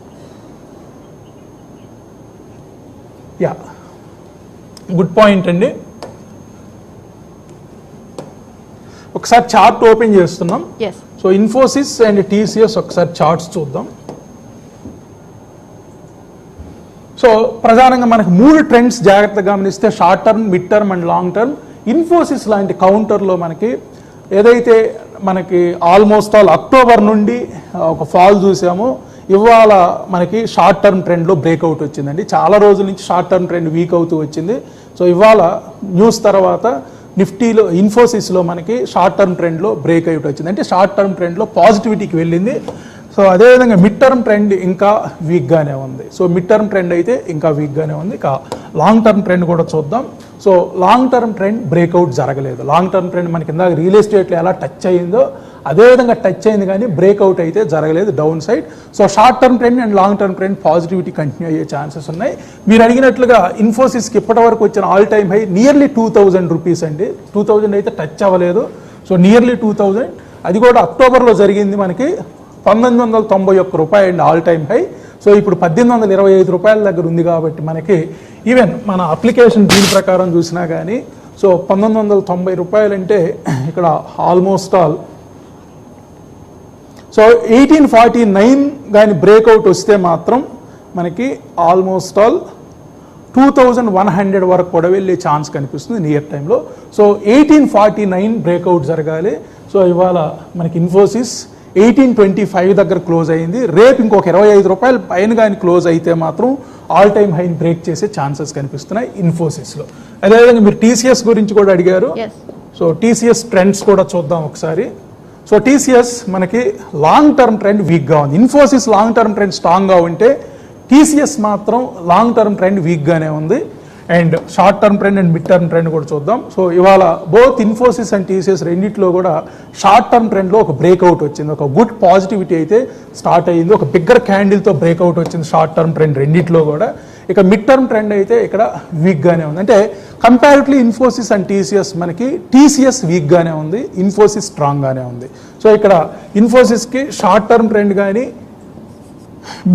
యా, గుడ్ పాయింట్ అండి. ఒకసారి చార్ట్ ఓపెన్ చేస్తున్నాం. సో ఇన్ఫోసిస్ అండ్ టీసీఎస్ ఒకసారి చార్ట్స్ చూద్దాం. సో ప్రధానంగా మనకు 3 ట్రెండ్స్ జాగ్రత్తగా గమనిస్తే, short term, mid term and long term. Infosys లాంటి కౌంటర్లో మనకి ఏదైతే మనకి ఆల్మోస్ట్ ఆల్ అక్టోబర్ నుండి ఒక ఫాల్ చూసామో, ఇవాళ మనకి షార్ట్ టర్మ్ ట్రెండ్లో బ్రేక్అవుట్ వచ్చిందండి. చాలా రోజుల నుంచి షార్ట్ టర్మ్ ట్రెండ్ వీక్ అవుతూ వచ్చింది. సో ఇవాళ న్యూస్ తర్వాత నిఫ్టీలో, ఇన్ఫోసిస్లో మనకి షార్ట్ టర్మ్ ట్రెండ్లో బ్రేక్అవుట్ వచ్చింది, అంటే షార్ట్ టర్మ్ ట్రెండ్లో పాజిటివిటీకి వెళ్ళింది. సో అదేవిధంగా మిడ్ టర్మ్ ట్రెండ్ ఇంకా వీక్గానే ఉంది. సో మిడ్ టర్మ్ ట్రెండ్ అయితే ఇంకా వీక్గానే ఉంది. ఇక లాంగ్ టర్మ్ ట్రెండ్ కూడా చూద్దాం. So long term trend breakout జరగలేదు. లాంగ్ టర్మ్ ట్రెండ్ మనకి ఇందాక రియల్ ఎస్టేట్లో ఎలా టచ్ అయ్యిందో అదేవిధంగా టచ్ అయింది, కానీ బ్రేక్అవుట్ అయితే జరగలేదు down side. So short term trend and long term trend positivity continue అయ్యే ఛాన్సెస్ ఉన్నాయి. మీరు అడిగినట్లుగా ఇన్ఫోసిస్కి ఇప్పటి వరకు వచ్చిన all time high nearly 2,000 rupees అండి. 2,000 అయితే టచ్ అవ్వలేదు. సో నియర్లీ 2,000, అది కూడా అక్టోబర్లో జరిగింది. మనకి 1,991 రూపాయలు అండి ఆల్ టైమ్ హై. సో ఇప్పుడు 1,825 రూపాయల దగ్గర ఉంది. కాబట్టి మనకి ఈవెన్ మన అప్లికేషన్ దీని ప్రకారం చూసినా కానీ, సో 1,990 రూపాయలు అంటే ఇక్కడ ఆల్మోస్ట్ ఆల్, సో 1849 కానీ బ్రేక్అవుట్ వస్తే మాత్రం మనకి ఆల్మోస్ట్ ఆల్ 2,100 వరకు కూడా వెళ్ళే ఛాన్స్ కనిపిస్తుంది నియర్ టైంలో. సో 1849 బ్రేక్అవుట్ జరగాలి. సో ఇవాళ మనకి ఇన్ఫోసిస్ 1825 దగ్గర క్లోజ్ అయింది. రేపు ఇంకొక 25 రూపాయలు పైన కానీ క్లోజ్ అయితే మాత్రం ఆల్ టైమ్ హైని బ్రేక్ చేసే ఛాన్సెస్ కనిపిస్తున్నాయి ఇన్ఫోసిస్లో. అదేవిధంగా మీరు టీసీఎస్ గురించి కూడా అడిగారు. సో టీసీఎస్ ట్రెండ్స్ కూడా చూద్దాం ఒకసారి. సో టీసీఎస్ మనకి లాంగ్ టర్మ్ ట్రెండ్ వీక్గా ఉంది. ఇన్ఫోసిస్ లాంగ్ టర్మ్ ట్రెండ్ స్ట్రాంగ్గా ఉంటే టీసీఎస్ మాత్రం లాంగ్ టర్మ్ ట్రెండ్ వీక్గానే ఉంది. And short term trend and mid term trend కూడా చూద్దాం. సో ఇవాళ బోత్ ఇన్ఫోసిస్ అండ్ టీసీఎస్ రెండింటిలో కూడా షార్ట్ టర్మ్ ట్రెండ్లో ఒక బ్రేక్అవుట్ వచ్చింది, ఒక గుడ్ పాజిటివిటీ అయితే స్టార్ట్ అయ్యింది. ఒక బిగ్గర్ క్యాండిల్తో బ్రేక్అవుట్ వచ్చింది షార్ట్ టర్మ్ ట్రెండ్ రెండింటిలో కూడా. ఇక మిడ్ టర్మ్ ట్రెండ్ అయితే ఇక్కడ వీక్గానే ఉంది. అంటే కంపారిటివ్లీ ఇన్ఫోసిస్ అండ్ టీసీఎస్ మనకి టీసీఎస్ వీక్గానే ఉంది, ఇన్ఫోసిస్ స్ట్రాంగ్గానే ఉంది. సో ఇక్కడ ఇన్ఫోసిస్కి షార్ట్ టర్మ్ ట్రెండ్ కానీ,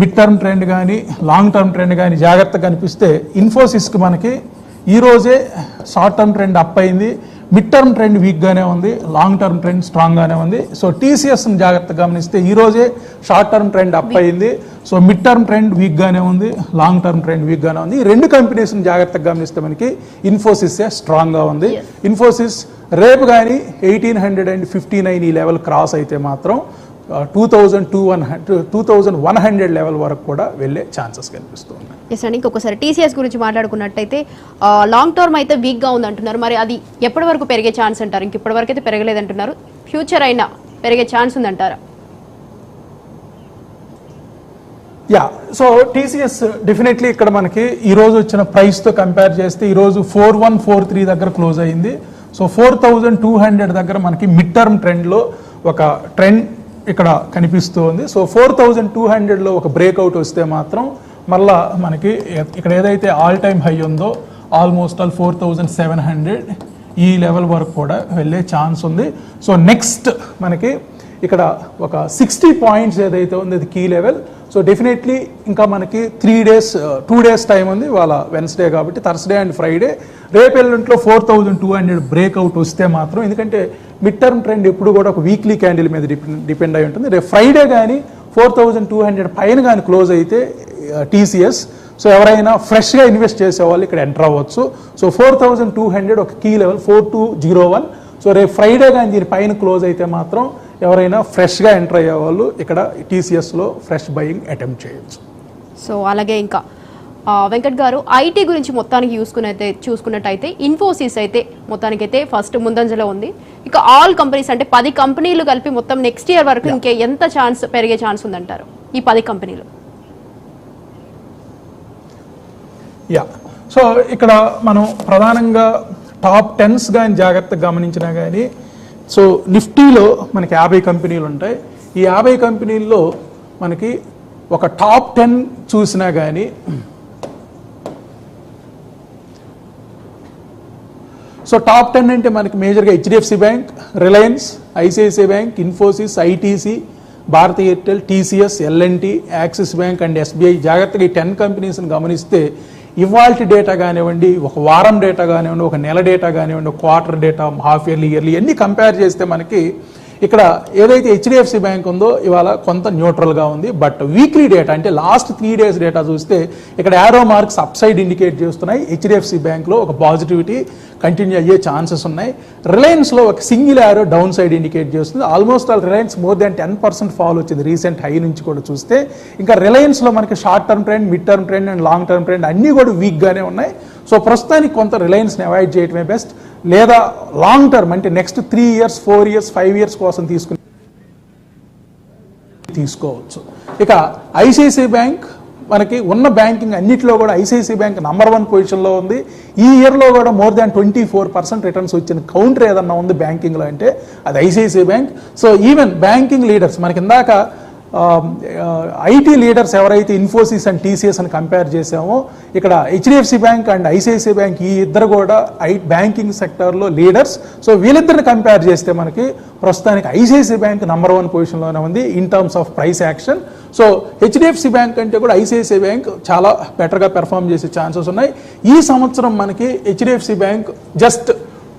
మిడ్ టర్మ్ ట్రెండ్ కానీ, లాంగ్ టర్మ్ ట్రెండ్ కానీ జాగ్రత్తగా కనిపిస్తే, ఇన్ఫోసిస్కి మనకి ఈరోజే షార్ట్ టర్మ్ ట్రెండ్ అప్ అయింది, మిడ్ టర్మ్ ట్రెండ్ వీక్గానే ఉంది, లాంగ్ టర్మ్ ట్రెండ్ స్ట్రాంగ్గానే ఉంది. సో టీసీఎస్ని జాగ్రత్తగా గమనిస్తే ఈ రోజే షార్ట్ టర్మ్ ట్రెండ్ అప్ అయింది. సో మిడ్ టర్మ్ ట్రెండ్ వీక్గానే ఉంది, లాంగ్ టర్మ్ ట్రెండ్ వీక్గానే ఉంది. ఈ రెండు కంపెనీస్ని జాగ్రత్తగా గమనిస్తే మనకి ఇన్ఫోసిసే స్ట్రాంగ్గా ఉంది. ఇన్ఫోసిస్ రేపు కానీ 1859 ఈ లెవెల్ క్రాస్ అయితే మాత్రం 2100 లెవెల్ వరకు కూడా వెళ్ళే ఛాన్సెస్ కనిపిస్తుంది. ఎస్ అండి, ఇంకొకసారి టీసీఎస్ గురించి మాట్లాడుకున్నట్టయితే లాంగ్ టర్మ్ అయితే వీక్గా ఉంది అంటున్నారు. మరి అది ఎప్పటి వరకు పెరిగే ఛాన్స్ అంటారు? ఇంక ఇప్పటి వరకు అయితే పెరగలేదంటున్నారు. ఫ్యూచర్ అయినా పెరిగే ఛాన్స్ ఉందంటారా? యా, సో టీసీఎస్ డెఫినెట్లీ ఇక్కడ మనకి ఈరోజు వచ్చిన ప్రైస్తో కంపేర్ చేస్తే ఈరోజు 4143 దగ్గర క్లోజ్ అయింది. సో 4200 దగ్గర మనకి మిడ్ టర్మ్ ట్రెండ్లో ఒక ట్రెండ్ ఇక్కడ కనిపిస్తూ ఉంది. సో 4200లో ఒక బ్రేక్అవుట్ వస్తే మాత్రం మళ్ళా మనకి ఇక్కడ ఏదైతే ఆల్ టైమ్ హై ఉందో ఆల్మోస్ట్ ఆల్ 4700 ఈ లెవెల్ వరకు కూడా వెళ్ళే ఛాన్స్ ఉంది. సో నెక్స్ట్ మనకి ఇక్కడ ఒక 60 పాయింట్స్ ఏదైతే ఉంది అది కీ లెవెల్. సో డెఫినెట్లీ ఇంకా మనకి 2 డేస్ టైం ఉంది. వాళ్ళ వెన్స్డే కాబట్టి థర్స్డే అండ్ ఫ్రైడే, రేపు ఎల్లుంట్లో 4200 బ్రేక్అవుట్ వస్తే మాత్రం, ఎందుకంటే మిడ్ టర్మ్ ట్రెండ్ ఎప్పుడు కూడా ఒక వీక్లీ క్యాండిల్ మీద డిపెండ్ అయి ఉంటుంది. రేపు ఫ్రైడే కానీ 4200 పైన కానీ క్లోజ్ అయితే టీసీఎస్, సో ఎవరైనా ఫ్రెష్గా ఇన్వెస్ట్ చేసే వాళ్ళు ఇక్కడ ఎంటర్ అవ్వచ్చు. సో 4200 ఒక కీ లెవెల్ 4201. సో రేపు ఫ్రైడే కానీ దీని పైన క్లోజ్ అయితే మాత్రం ఎవరైనా ఫ్రెష్గా ఎంటర్ అయ్యే వాళ్ళు ఇక్కడ టీసీఎస్లో ఫ్రెష్ బయింగ్ అటెంప్ట్ చేయొచ్చు. సో అలాగే ఇంకా వెంకట్ గారు, ఐటీ గురించి మొత్తానికి చూసుకున్నట్టయితే ఇన్ఫోసిస్ అయితే మొత్తానికైతే ఫస్ట్ ముందంజలో ఉంది. ఇక ఆల్ కంపెనీస్ అంటే 10 కంపెనీలు కలిపి మొత్తం నెక్స్ట్ ఇయర్ వరకు ఇంకే ఎంత ఛాన్స్ పెరిగే ఛాన్స్ ఉందంటారు ఈ 10 కంపెనీలు? యా, సో ఇక్కడ మనం ప్రధానంగా టాప్ 10s కానీ జాగ్రత్తగా గమనించినా కానీ, సో నిఫ్టీలో మనకి 50 కంపెనీలు ఉంటాయి. ఈ 50 కంపెనీల్లో మనకి ఒక టాప్ 10 చూసినా కానీ, సో టాప్ 10 అంటే మనకి మేజర్గా HDFC bank, Reliance, ICICI bank, Infosys, ITC, Bharti Airtel, TCS, LNT, Axis bank and SBI. జాగ్రత్తగా ఈ 10 కంపెనీస్ని గమనిస్తే ఇవాల్టి డేటా కానివ్వండి, ఒక వారం డేటా కానివ్వండి, ఒక నెల డేటా కానివ్వండి, ఒక quarter data, half yearly, yearly అన్నీ కంపేర్ చేస్తే మనకి ఇక్కడ ఏదైతే హెచ్డిఎఫ్సి బ్యాంక్ ఉందో ఇవాళ కొంత న్యూట్రల్గా ఉంది. బట్ వీక్లీ డేటా అంటే లాస్ట్ 3 డేస్ డేటా చూస్తే ఇక్కడ arrow marks upside indicate చేస్తున్నాయి. హెచ్డిఎఫ్సి బ్యాంక్లో ఒక పాజిటివిటీ కంటిన్యూ అయ్యే ఛాన్సెస్ ఉన్నాయి. రిలయన్స్లో ఒక single arrow downside indicate చేస్తుంది. Almost all Reliance more than 10% fall వచ్చింది రీసెంట్ హై నుంచి కూడా చూస్తే. ఇంకా రిలయన్స్లో మనకి short term trend, mid term trend and long term trend అన్నీ కూడా వీక్గానే ఉన్నాయి. సో ప్రస్తుతానికి కొంత రిలయన్స్ని అవాయిడ్ చేయడమే బెస్ట్. లేదా లాంగ్ టర్మ్ అంటే నెక్స్ట్ 3 ఇయర్స్, 4 ఇయర్స్, 5 ఇయర్స్ కోసం తీసుకోవచ్చు. ఇక ఐసిఐసిఐ బ్యాంక్ మనకి ఉన్న బ్యాంకింగ్ అన్నిటిలో కూడా ఐసిఐసిఐ బ్యాంక్ నంబర్ 1 పొజిషన్లో ఉంది. ఈ ఇయర్లో కూడా మోర్ దాన్ 24% రిటర్న్స్ వచ్చిన కౌంటర్ ఏదన్నా ఉంది బ్యాంకింగ్లో అంటే అది ICICI bank. So even banking leaders మనకి ఇందాక ఐటీ లీడర్స్ ఎవరైతే ఇన్ఫోసిస్ అండ్ టీసీఎస్ అని కంపేర్ చేసామో, ఇక్కడ HDFC bank and ICICI bank ఈ ఇద్దరు కూడా బ్యాంకింగ్ సెక్టర్లో లీడర్స్. సో వీళ్ళిద్దరిని కంపేర్ చేస్తే మనకి ప్రస్తుతానికి ఐసిఐసిఐ బ్యాంక్ నంబర్ 1 పొజిషన్లోనే ఉంది in terms of price action. So HDFC bank అంటే కూడా ఐసిఐసిఐ బ్యాంక్ చాలా బెటర్గా పెర్ఫామ్ చేసే ఛాన్సెస్ ఉన్నాయి. ఈ సంవత్సరం మనకి హెచ్డిఎఫ్సి బ్యాంక్ జస్ట్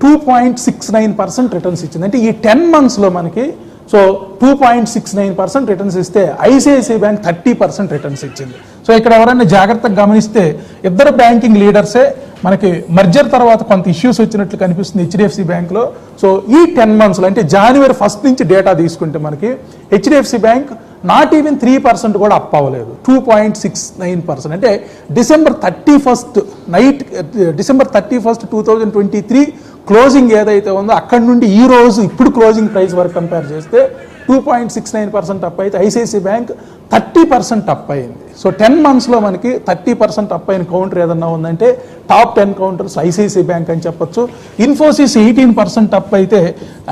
2.69% రిటర్న్స్ ఇచ్చింది. అంటే ఈ 10 monthsలో మనకి సో 2.69% రిటర్న్స్ ఇస్తే ఐసిఐసిఐ బ్యాంక్ 30% రిటర్న్స్ ఇచ్చింది. సో ఇక్కడ ఎవరైనా జాగ్రత్తగా గమనిస్తే ఇద్దరు బ్యాంకింగ్ లీడర్సే మనకి మర్జర్ తర్వాత కొంత ఇష్యూస్ వచ్చినట్లు కనిపిస్తుంది హెచ్డిఎఫ్సి బ్యాంక్లో. సో ఈ 10 monthsలో అంటే January 1st నుంచి డేటా తీసుకుంటే మనకి హెచ్డిఎఫ్సి బ్యాంక్ నాట్ ఈవెన్ 3% కూడా అప్ అవ్వలేదు, 2.69%. అంటే December 31st 2023 క్లోజింగ్ ఏదైతే ఉందో అక్కడ నుండి ఈ రోజు ఇప్పుడు క్లోజింగ్ ప్రైస్ వరకు కంపేర్ చేస్తే 2.69% అప్ అయితే ఐసిఐసిఐ బ్యాంక్ 30% అప్ అయింది. సో 10 monthsలో మనకి 30% అప్ అయిన కౌంటర్ ఏదన్నా ఉందంటే టాప్ 10 కౌంటర్స్ ఐసిఐసిఐ బ్యాంక్ అని చెప్పొచ్చు. ఇన్ఫోసిస్ 18% అప్ అయితే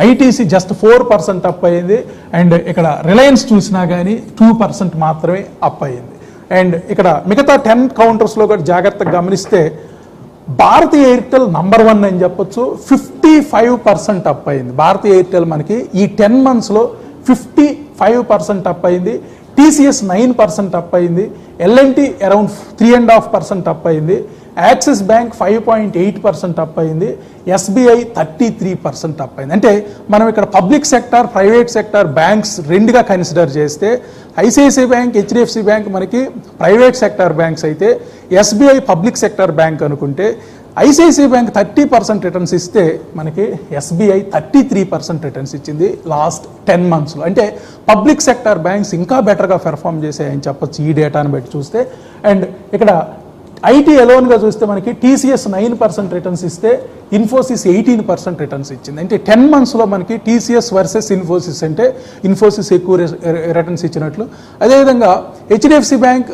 ఐటీసీ జస్ట్ 4% అప్ అయింది. అండ్ ఇక్కడ రిలయన్స్ చూసినా కానీ 2% మాత్రమే అప్ అయింది. అండ్ ఇక్కడ మిగతా 10 కౌంటర్స్లో కూడా జాగ్రత్తగా గమనిస్తే భారతీ ఎయిర్టెల్ నంబర్ 1 అని చెప్పొచ్చు, 55% అప్ అయింది. భారతీ ఎయిర్టెల్ మనకి ఈ 10 monthsలో 55% అప్ అయింది. టీసీఎస్ 9% అప్ అయింది. ఎల్ఎన్టీ అరౌండ్ 3.5% అప్ అయింది. యాక్సిస్ బ్యాంక్ 5.8% అప్ అయింది, ఎస్బీఐ 33% అప్ అయింది. అంటే మనం ఇక్కడ public sector, private sector banks రెండుగా కన్సిడర్ చేస్తే ఐసిఐసిఐ బ్యాంక్, హెచ్డిఎఫ్సి బ్యాంక్ మనకి ప్రైవేట్ సెక్టార్ బ్యాంక్స్ అయితే ఎస్బీఐ పబ్లిక్ సెక్టార్ బ్యాంక్ అనుకుంటే ఐసిఐసిఐ బ్యాంక్ 30% రిటర్న్స్ ఇస్తే మనకి ఎస్బీఐ 33% రిటర్న్స్ ఇచ్చింది లాస్ట్ 10 monthsలో. అంటే పబ్లిక్ సెక్టార్ బ్యాంక్స్ ఇంకా బెటర్గా పెర్ఫామ్ చేసాయని చెప్పొచ్చు ఈ డేటాను బట్టి చూస్తే. అండ్ ఇక్కడ ఐటీ అలోన్గా చూస్తే మనకి టీసీఎస్ 9% రిటర్న్స్ ఇస్తే ఇన్ఫోసిస్ 18% రిటర్న్స్ ఇచ్చింది. అంటే 10 monthsలో మనకి టీసీఎస్ వర్సెస్ ఇన్ఫోసిస్ అంటే ఇన్ఫోసిస్ ఎక్కువ రిటర్న్స్ ఇచ్చినట్లు. అదేవిధంగా HDFC bank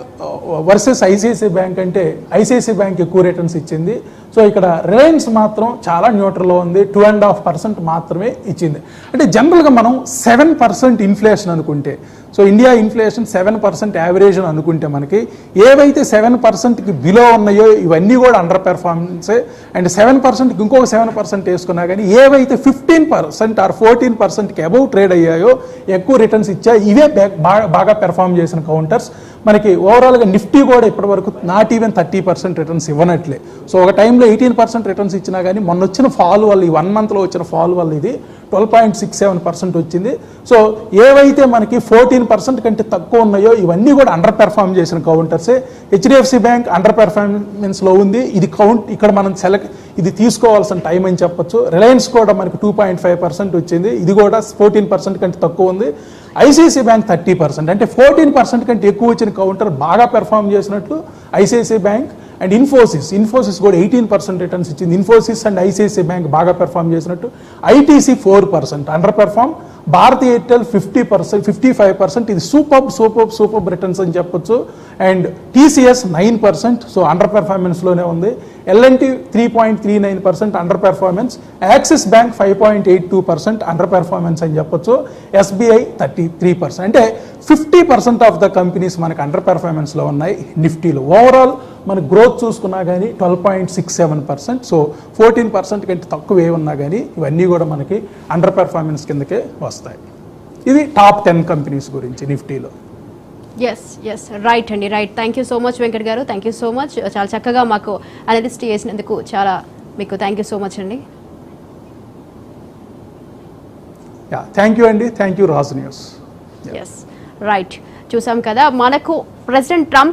versus ICICI bank అంటే ఐసిఐసిఐ బ్యాంక్ ఎక్కువ రిటర్న్స్ ఇచ్చింది. సో ఇక్కడ రిలయన్స్ మాత్రం చాలా న్యూట్రల్లో ఉంది, 2.5% మాత్రమే ఇచ్చింది. అంటే జనరల్గా మనం 7% ఇన్ఫ్లేషన్ అనుకుంటే, సో ఇండియా ఇన్ఫ్లేషన్ 7% యావరేజ్ అని అనుకుంటే మనకి ఏవైతే 7%కి బిలో ఉన్నాయో ఇవన్నీ కూడా అండర్ పెర్ఫార్మెన్సే. అండ్ 7%కి ఇంకొక 7% వేసుకున్నా కానీ ఏవైతే 15% ఆర్ 14%కి అబౌవ్ ట్రేడ్ అయ్యాయో, ఎక్కువ రిటర్న్స్ ఇచ్చాయి, ఇవే బాగా పెర్ఫామ్ చేసిన కౌంటర్స్. మనకి ఓవరాల్గా నిఫ్టీ కూడా ఇప్పటివరకు నాట్ ఈవెన్ 30% రిటర్న్స్ ఇవ్వనట్లే. సో ఒక టైంలో 18% రిటర్న్స్ ఇచ్చినా కానీ మొన్న వచ్చిన ఫాల్ వల్ల, ఈ 1 monthలో వచ్చిన ఫాల్ వల్ల ఇది 12.67% వచ్చింది. సో ఏవైతే మనకి 14% కంటే తక్కువ ఉన్నాయో ఇవన్నీ కూడా అండర్ పెర్ఫామ్ చేసిన కౌంటర్సే. హెచ్డిఎఫ్సి బ్యాంక్ అండర్ పెర్ఫార్మెన్స్లో ఉంది, ఇది ఇక్కడ మనం ఇది తీసుకోవాల్సిన టైం అని చెప్పొచ్చు. రిలయన్స్ కూడా మనకి 2.5% వచ్చింది, ఇది కూడా 14% కంటే తక్కువ ఉంది. ఐసిఐసిఐ బ్యాంక్ 30%, అంటే 14% కంటే ఎక్కువ వచ్చిన కౌంటర్ బాగా పెర్ఫామ్ చేసినట్లు ఐసిఐసిఐ బ్యాంక్. అండ్ ఇన్ఫోసిస్ కూడా 18% రిటర్న్స్ ఇచ్చింది. ఇన్ఫోసిస్ అండ్ ఐసిఐసిఐ బ్యాంక్ బాగా పెర్ఫామ్ చేసినట్టు. ITC 4% underperform. Bharti Airtel 50%, 55%, ఇది సూపర్ రిటర్న్స్ అని చెప్పొచ్చు. అండ్ టీసీఎస్ 9%, సో అండర్ పెర్ఫార్మెన్స్లోనే ఉంది. LNT 3.39% underperformance. Axis bank 5.82% underperformance అని చెప్పొచ్చు. ఎస్బీఐ 33%. అంటే 50% ఆఫ్ ద కంపెనీస్ మనకి అండర్ పెర్ఫార్మెన్స్లో ఉన్నాయి నిఫ్టీలో. ఓవరాల్ మన గ్రోత్ చూసుకున్నా కానీ 12.67%, సో 14% కంటే తక్కువ ఏ ఉన్నా కానీ ఇవన్నీ కూడా మనకి అండర్ పెర్ఫార్మెన్స్ కిందకే వస్తాయి. ఇది టాప్ 10 కంపెనీస్ గురించి నిఫ్టీలో. ఎస్ రైట్ అండి, right. Thank you so much Venkat గారు, థ్యాంక్ యూ సో మచ్. చాలా చక్కగా మాకు అనలిస్ట్ చేసినందుకు చాలా మీకు థ్యాంక్ యూ సో మచ్ అండి. థ్యాంక్ యూ అండి, thank you Raj news. Yes right, చూసాం కదా మనకు ప్రెసిడెంట్ ట్రంప్